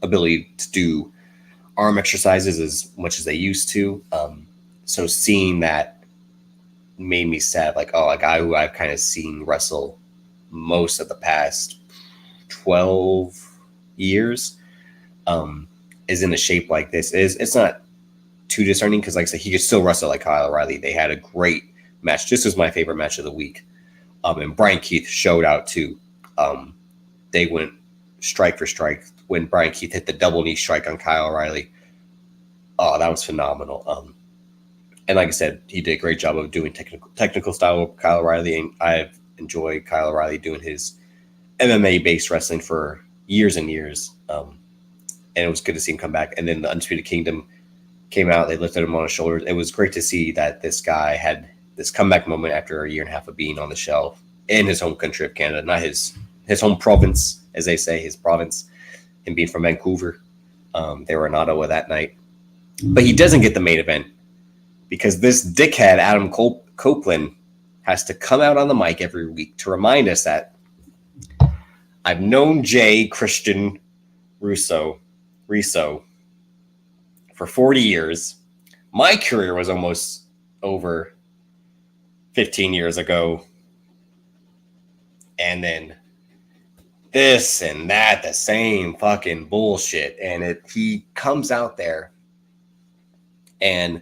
ability to do arm exercises as much as they used to. So seeing that made me sad. Like, a guy who I've kind of seen wrestle most of the past 12 years is in a shape like this. It's not too discerning, because like I said, he could still wrestle like Kyle O'Reilly. They had a great match. This was my favorite match of the week. And Brian Keith showed out too. They went strike for strike. When Brian Keith hit the double knee strike on Kyle O'Reilly, that was phenomenal. And like I said, he did a great job of doing technical style with Kyle O'Reilly, and I've enjoyed Kyle O'Reilly doing his MMA-based wrestling for years and years. And it was good to see him come back. And then the Undisputed Kingdom came out. They lifted him on his shoulders. It was great to see that this guy had this comeback moment after a year and a half of being on the shelf in his home country of Canada, not his home province, as they say, his province, him being from Vancouver. They were in Ottawa that night. But he doesn't get the main event because this dickhead, Adam Copeland, has to come out on the mic every week to remind us that I've known Jay Christian Riso for 40 years. My career was almost over 15 years ago. And then this and that, the same fucking bullshit. And he comes out there and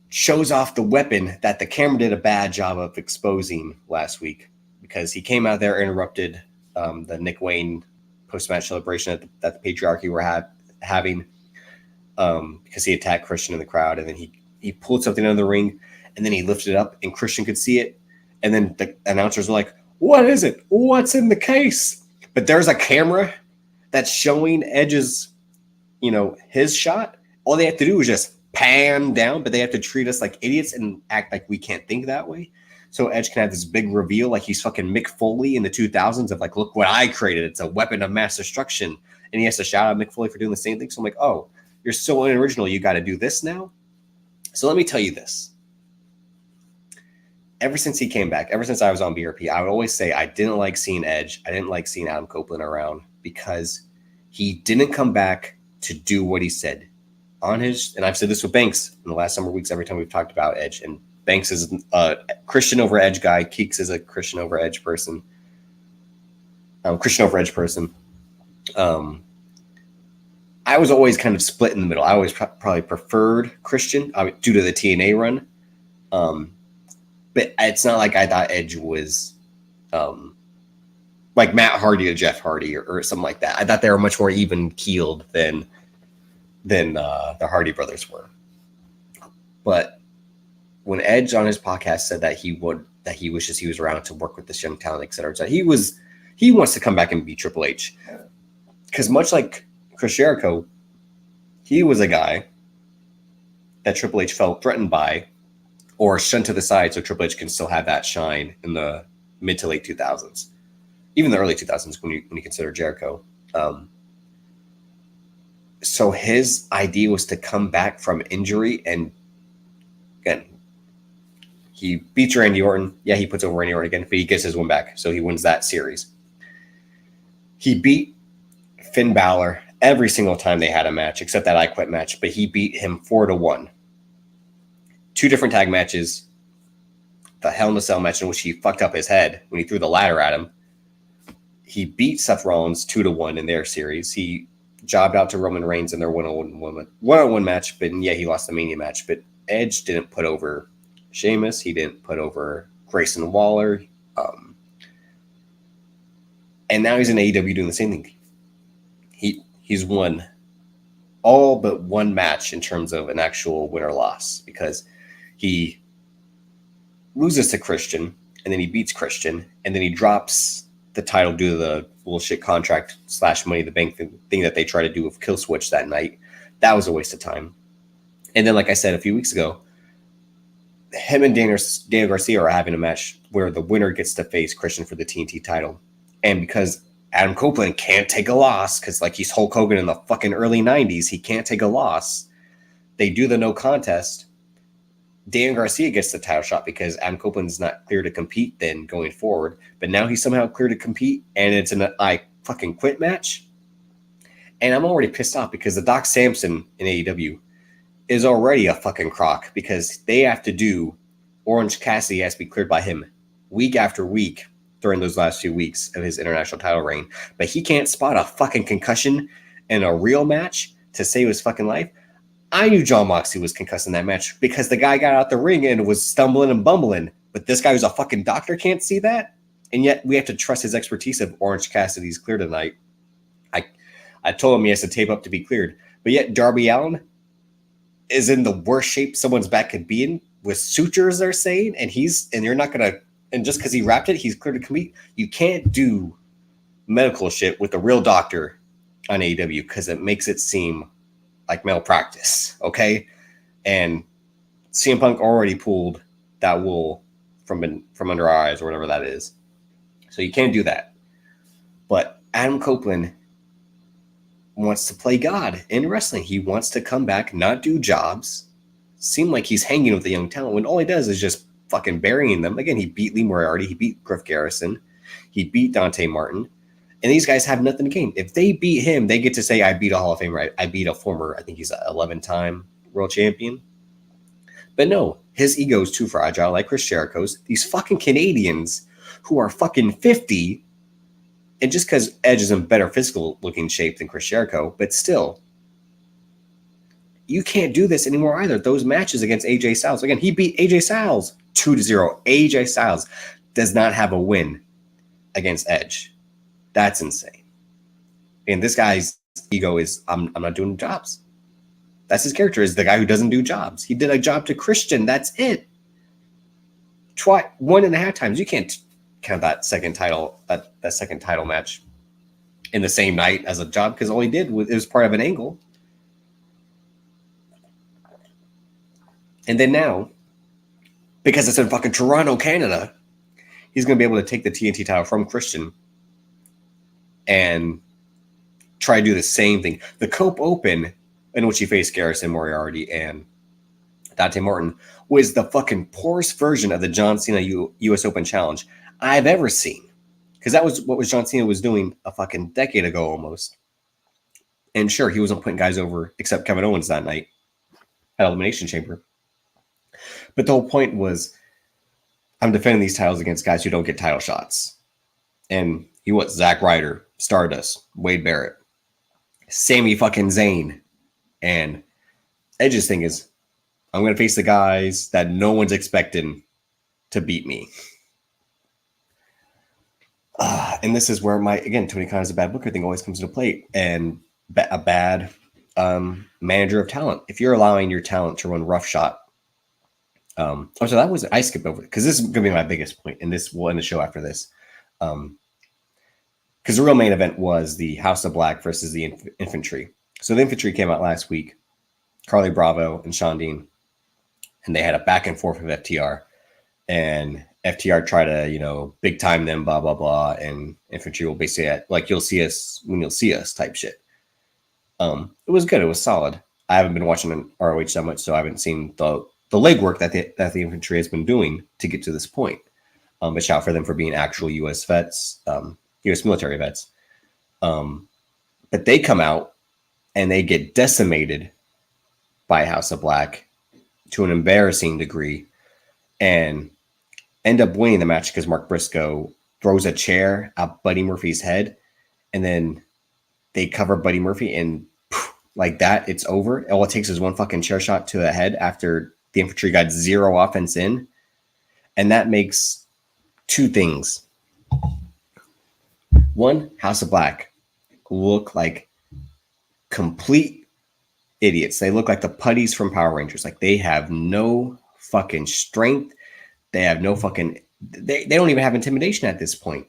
shows off the weapon that the camera did a bad job of exposing last week, because he came out there, interrupted the Nick Wayne post-match celebration that the Patriarchy were having, because he attacked Christian in the crowd, and then he pulled something out of the ring, and then he lifted it up, and Christian could see it, and then the announcers were like, "What is it? What's in the case?" But there's a camera that's showing Edge's, his shot. All they have to do is just pan down, but they have to treat us like idiots and act like we can't think that way. So Edge can have this big reveal like he's fucking Mick Foley in the 2000s of like, look what I created. It's a weapon of mass destruction. And he has to shout out Mick Foley for doing the same thing. So I'm like, oh, you're so unoriginal. You got to do this now. So let me tell you this. Ever since he came back, ever since I was on BRP, I would always say I didn't like seeing Edge. I didn't like seeing Adam Copeland around, because he didn't come back to do what he said on his, and I've said this with Banks in the last summer weeks, every time we've talked about Edge, and Banks is a Christian over Edge guy. Keeks is a Christian over Edge person. I was always kind of split in the middle. I always probably preferred Christian due to the TNA run. But it's not like I thought Edge was like Matt Hardy or Jeff Hardy or something like that. I thought they were much more even keeled than the Hardy brothers were. But when Edge on his podcast said that he wishes he was around to work with this young talent, et cetera, he wants to come back and be Triple H, because much like Chris Jericho, he was a guy that Triple H felt threatened by or shunned to the side so Triple H can still have that shine in the mid to late 2000s, even the early 2000s when you consider Jericho. So his idea was to come back from injury, and again, he beats Randy Orton. Yeah, he puts over Randy Orton again, but he gets his win back, so he wins that series. He beat Finn Balor every single time they had a match, except that I Quit match, but he beat him 4-1. 2 different tag matches. The Hell in a Cell match in which he fucked up his head when he threw the ladder at him. He beat Seth Rollins 2-1 in their series. He jobbed out to Roman Reigns in their one-on-one match, but yeah, he lost the Mania match. But Edge didn't put over Sheamus. He didn't put over Grayson Waller. And now he's in AEW doing the same thing. He's won all but one match in terms of an actual win or loss, because he loses to Christian, and then he beats Christian, and then he drops the title due to the bullshit contract / Money in the Bank thing that they tried to do with Kill Switch that night. That was a waste of time. And then, like I said a few weeks ago, him and Daniel Garcia are having a match where the winner gets to face Christian for the TNT title. And because Adam Copeland can't take a loss, because like he's Hulk Hogan in the fucking early 90s, he can't take a loss. They do the no contest. Daniel Garcia gets the title shot because Adam Copeland's not clear to compete then going forward. But now he's somehow clear to compete, and it's an I fucking quit match. And I'm already pissed off because the Doc Samson in AEW is already a fucking crock, because they have to do Orange Cassidy has to be cleared by him week after week during those last few weeks of his international title reign. But he can't spot a fucking concussion in a real match to save his fucking life. I knew Jon Moxley was concussed in that match because the guy got out the ring and was stumbling and bumbling. But this guy who's a fucking doctor can't see that. And yet we have to trust his expertise of Orange Cassidy's clear tonight. I told him he has to tape up to be cleared. But yet Darby Allin is in the worst shape someone's back could be in with sutures, they're saying. And you're not going to, and just because he wrapped it, he's clear to compete. You can't do medical shit with a real doctor on AEW because it makes it seem like malpractice, okay? And CM Punk already pulled that wool from under our eyes or whatever that is. So you can't do that. But Adam Copeland wants to play God in wrestling. He wants to come back, not do jobs, seem like he's hanging with the young talent when all he does is just fucking burying them. Again, he beat Lee Moriarty, he beat Griff Garrison, he beat Dante Martin. And these guys have nothing to gain. If they beat him, they get to say, I beat a Hall of Famer. I beat a former, I think he's an 11-time world champion. But no, his ego is too fragile, like Chris Jericho's. These fucking Canadians who are fucking 50, and just because Edge is in better physical looking shape than Chris Jericho, but still, you can't do this anymore either. Those matches against AJ Styles. Again, he beat AJ Styles 2-0. AJ Styles does not have a win against Edge. That's insane. And this guy's ego is, I'm not doing jobs. That's his character, is the guy who doesn't do jobs. He did a job to Christian. That's it. 1.5 times. You can't count that second title match in the same night as a job, because all he did was part of an angle. And then now, because it's in fucking Toronto, Canada, he's going to be able to take the TNT title from Christian and try to do the same thing. The Cope Open, in which he faced Garrison, Moriarty, and Dante Martin, was the fucking poorest version of the John Cena U.S. Open Challenge I've ever seen. Because that was what John Cena was doing a fucking decade ago almost. And sure, he wasn't putting guys over except Kevin Owens that night at Elimination Chamber. But the whole point was, I'm defending these titles against guys who don't get title shots. And he was Zack Ryder, Stardust, Wade Barrett, Sami fucking Zayn. And Edge's thing is, I'm going to face the guys that no one's expecting to beat me. And this is where Tony Khan is a bad booker thing always comes into play, and a bad manager of talent. If you're allowing your talent to run roughshod. So that was, I skipped over it because this is going to be my biggest point, and this will end the show after this. Because the real main event was the House of Black versus the Infantry. So the Infantry came out last week. Carly Bravo and Sean Dean and they had a back and forth with FTR, and FTR try to, big time them, blah, blah, blah. And infantry will basically like, you'll see us when you'll see us type shit. It was good. It was solid. I haven't been watching ROH that much, so I haven't seen the legwork that the infantry has been doing to get to this point. But shout for them for being actual U.S. vets, U.S. military vets. But they come out and they get decimated by House of Black to an embarrassing degree and end up winning the match because Mark Briscoe throws a chair at Buddy Murphy's head, and then they cover Buddy Murphy, and like that, it's over. All it takes is one fucking chair shot to the head after the infantry got 0 offense in. And that makes 2 things. One, House of Black look like complete idiots. They look like the putties from Power Rangers. Like, they have no fucking strength. They have no fucking... They don't even have intimidation at this point.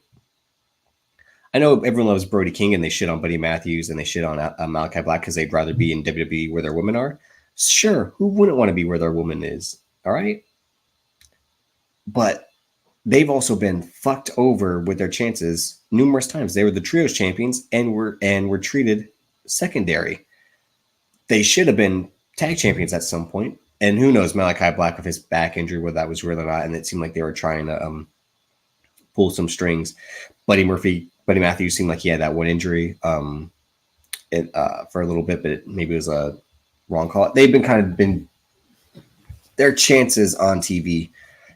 I know everyone loves Brody King and they shit on Buddy Matthews and they shit on Malachi Black because they'd rather be in WWE where their women are. Sure, who wouldn't want to be where their woman is? All right? But they've also been fucked over with their chances numerous times. They were the trios champions and were treated secondary. They should have been tag champions at some point. And who knows, Malachi Black with his back injury, whether that was real or not. And it seemed like they were trying to pull some strings. Buddy Matthews seemed like he had that one injury for a little bit, but maybe it was a wrong call. They've been their chances on TV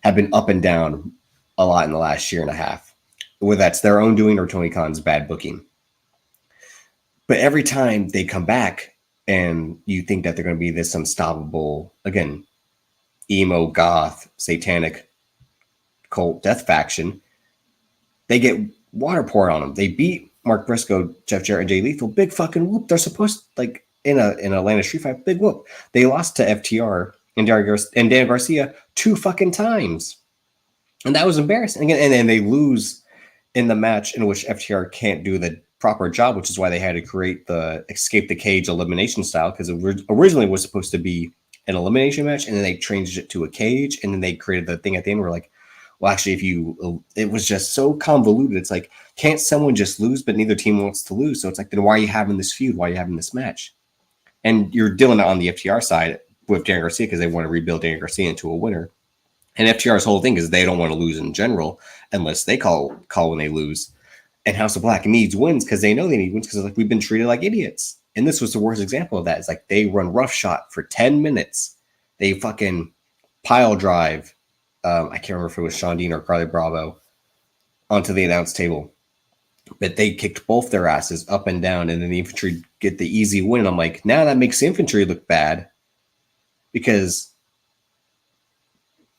have been up and down a lot in the last year and a half, whether that's their own doing or Tony Khan's bad booking. But every time they come back and you think that they're going to be this unstoppable, again, emo, goth, satanic cult death faction, they get water poured on them. They beat Mark Briscoe, Jeff Jarrett, and Jay Lethal. Big fucking whoop. They're supposed to, like, in an Atlanta street fight, big whoop. They lost to FTR and Dan Garcia 2 fucking times. And that was embarrassing. And then they lose in the match in which FTR can't do the proper job, which is why they had to create the escape the cage elimination style, because it originally was supposed to be an elimination match, and then they changed it to a cage, and then they created the thing at the end where, like, well, actually, it was just so convoluted. It's like, can't someone just lose, but neither team wants to lose? So it's like, then why are you having this feud? Why are you having this match? And you're dealing it on the FTR side with Dan Garcia because they want to rebuild Dan Garcia into a winner. And FTR's whole thing is they don't want to lose in general unless they call when they lose. And House of Black needs wins because they know they need wins because, like, we've been treated like idiots. And this was the worst example of that. It's like they run roughshod for 10 minutes. They fucking pile drive. I can't remember if it was Sean Dean or Carly Bravo onto the announce table. But they kicked both their asses up and down, and then the infantry get the easy win. And I'm like, now that makes the infantry look bad because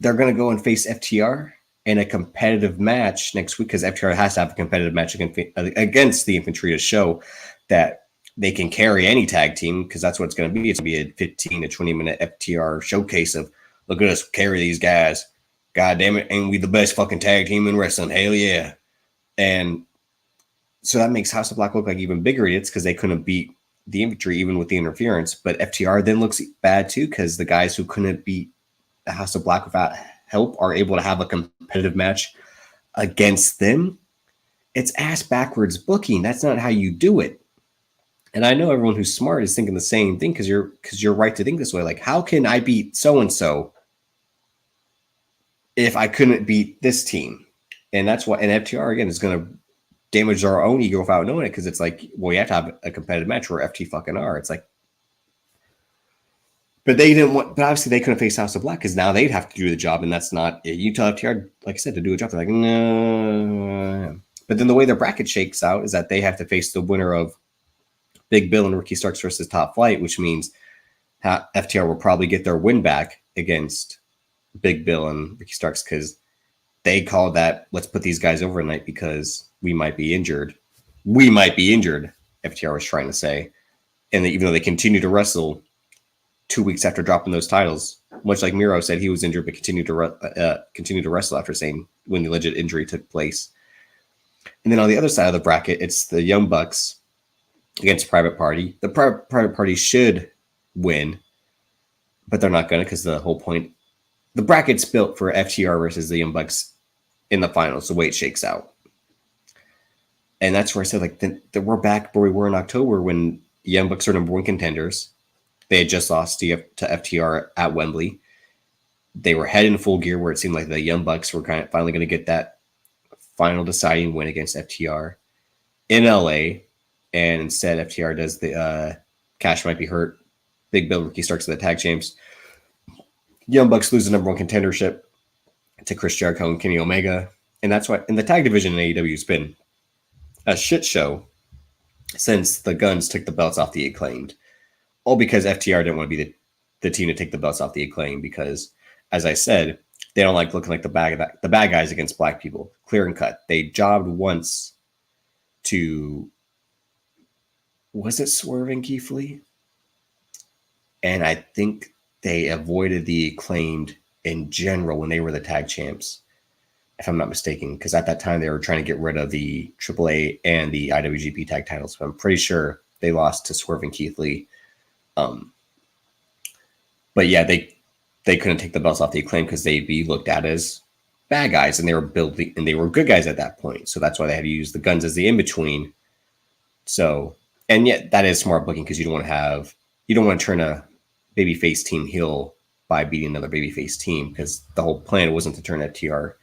they're going to go and face FTR in a competitive match next week because FTR has to have a competitive match against the infantry to show that they can carry any tag team, because that's what it's going to be. It's going to be a 15 to 20-minute FTR showcase of, look at us carry these guys. God damn it, ain't we the best fucking tag team in wrestling? Hell yeah. And so that makes House of Black look like even bigger idiots because they couldn't beat the infantry even with the interference. But FTR then looks bad too because the guys who couldn't beat the House of Black without help are able to have a competitive match against them. It's ass backwards booking. That's not how you do it. And I know everyone who's smart is thinking the same thing because you're right to think this way. Like, how can I beat so-and-so if I couldn't beat this team? And that's why, and FTR again is going to damage our own ego without knowing it, because it's like, well, you have to have a competitive match where FT fucking are. It's like, but they didn't want, but obviously they couldn't face House of Black because now they'd have to do the job, and that's not, you tell FTR, like I said, to do a job. They're like, no. But then the way their bracket shakes out is that they have to face the winner of Big Bill and Ricky Starks versus Top Flight, which means FTR will probably get their win back against Big Bill and Ricky Starks because they called that, let's put these guys overnight because we might be injured. We might be injured, FTR was trying to say. And even though they continue to wrestle 2 weeks after dropping those titles, much like Miro said he was injured but continued to wrestle after saying when the alleged injury took place. And then on the other side of the bracket, it's the Young Bucks against Private Party. The Private Party should win, but they're not going to, because the whole point the bracket's built for FTR versus the Young Bucks in the finals, the way it shakes out. And that's where I said, like, we're back where we were in October when Young Bucks are number one contenders. They had just lost to FTR at Wembley. They were head in full gear where it seemed like the Young Bucks were kind of finally going to get that final deciding win against FTR in LA. And instead, FTR does the Cash might be hurt. Big Bill Ricky Starks to the tag champs. Young Bucks lose the number one contendership to Chris Jericho and Kenny Omega. And that's why in the tag division in AEW has been a shit show since the Guns took the belts off the Acclaimed. All because FTR didn't want to be the team to take the belts off the Acclaimed because, as I said, they don't like looking like the bad guys against black people. Clear and cut. They jobbed once to, was it Swerve and Keith Lee? And I think they avoided the Acclaimed in general when they were the tag champs, if I'm not mistaken, because at that time they were trying to get rid of the AAA and the IWGP tag titles. But I'm pretty sure they lost to Swerve and Keith Lee. But yeah, they couldn't take the belts off the Acclaim because they'd be looked at as bad guys, and they were good guys at that point. So that's why they had to use the Guns as the in between. So, and yet that is smart booking because you don't want to turn a babyface team heel by beating another babyface team because the whole plan wasn't to turn FTR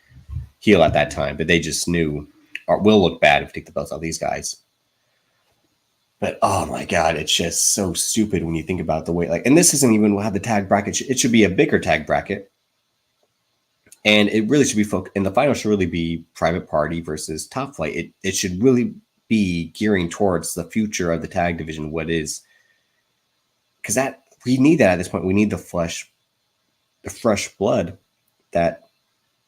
heel at that time, but they just knew we'll look bad if we take the belts off these guys. But oh my God, it's just so stupid when you think about the way, like, and this isn't even how the tag bracket, it should be a bigger tag bracket. And it really should be and the final should really be Private Party versus Top Flight. It should really be gearing towards the future of the tag division, what is, because that we need that at this point. We need the fresh blood that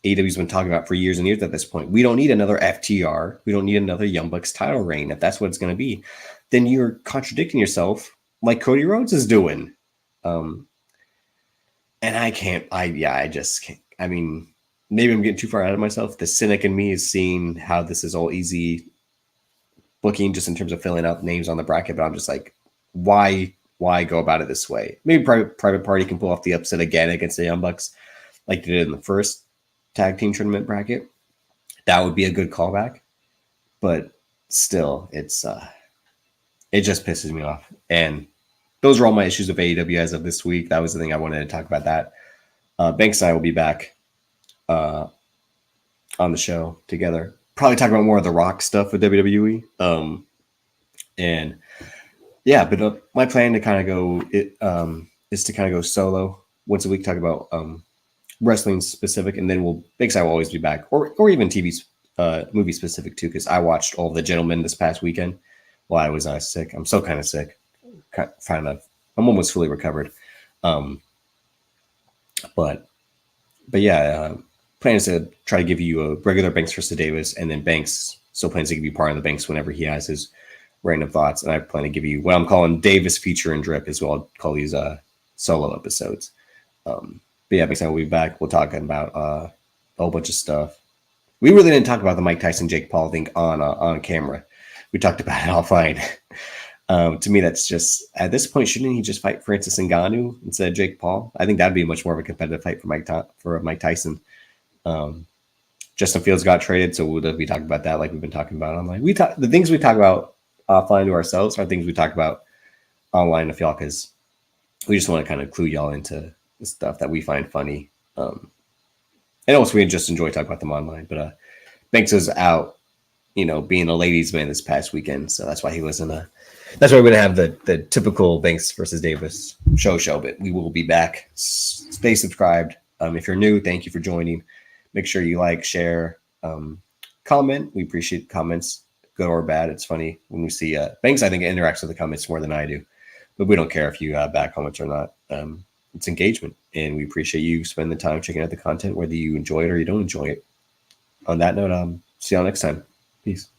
AEW's been talking about for years and years at this point. We don't need another FTR. We don't need another Young Bucks title reign. If that's what it's going to be, then you're contradicting yourself like Cody Rhodes is doing. And I just can't. I mean, maybe I'm getting too far out of myself. The cynic in me is seeing how this is all easy booking just in terms of filling out names on the bracket. But I'm just like, why go about it this way? Maybe Private Party can pull off the upset again against the Young Bucks like they did in the first tag team tournament bracket. That would be a good callback. But still, it just pisses me off. And those are all my issues of AEW as of this week. That was the thing I wanted to talk about that. Banks and I will be back on the show together. Probably talk about more of the Rock stuff with WWE. And yeah, but my plan to kind of go is to kind of go solo once a week, talk about wrestling specific, and then Banks and I will always be back, or even TV movie specific too, because I watched all the Gentlemen this past weekend while I was sick. I'm still kind of sick. I'm almost fully recovered. But yeah, plan is to try to give you a regular Banks versus Davis, and then Banks still plans to give you part of the Banks whenever he has his random thoughts, and I plan to give you what I'm calling Davis feature and drip is what I'll call these solo episodes. But yeah, Banks and I will be back. We'll talk about a whole bunch of stuff. We really didn't talk about the Mike Tyson Jake Paul thing on camera. We talked about it offline. To me, that's just, at this point, shouldn't he just fight Francis Ngannou instead of Jake Paul? I think that'd be much more of a competitive fight for Mike Tyson. Justin Fields got traded, so we'll be talking about that like we've been talking about online. The things we talk about offline to ourselves are things we talk about online with y'all because we just want to kind of clue y'all into the stuff that we find funny. And also, we just enjoy talking about them online. But Banks is out, being a ladies' man this past weekend, so that's why he wasn't That's why we're going to have the typical Banks versus Davis show, but we will be back. Stay subscribed. If you're new, thank you for joining. Make sure you like, share, comment. We appreciate comments, good or bad. It's funny when we see Banks, I think, interacts with the comments more than I do, but we don't care if you have bad comments or not. It's engagement, and we appreciate you spending the time checking out the content, whether you enjoy it or you don't enjoy it. On that note, see y'all next time. Peace.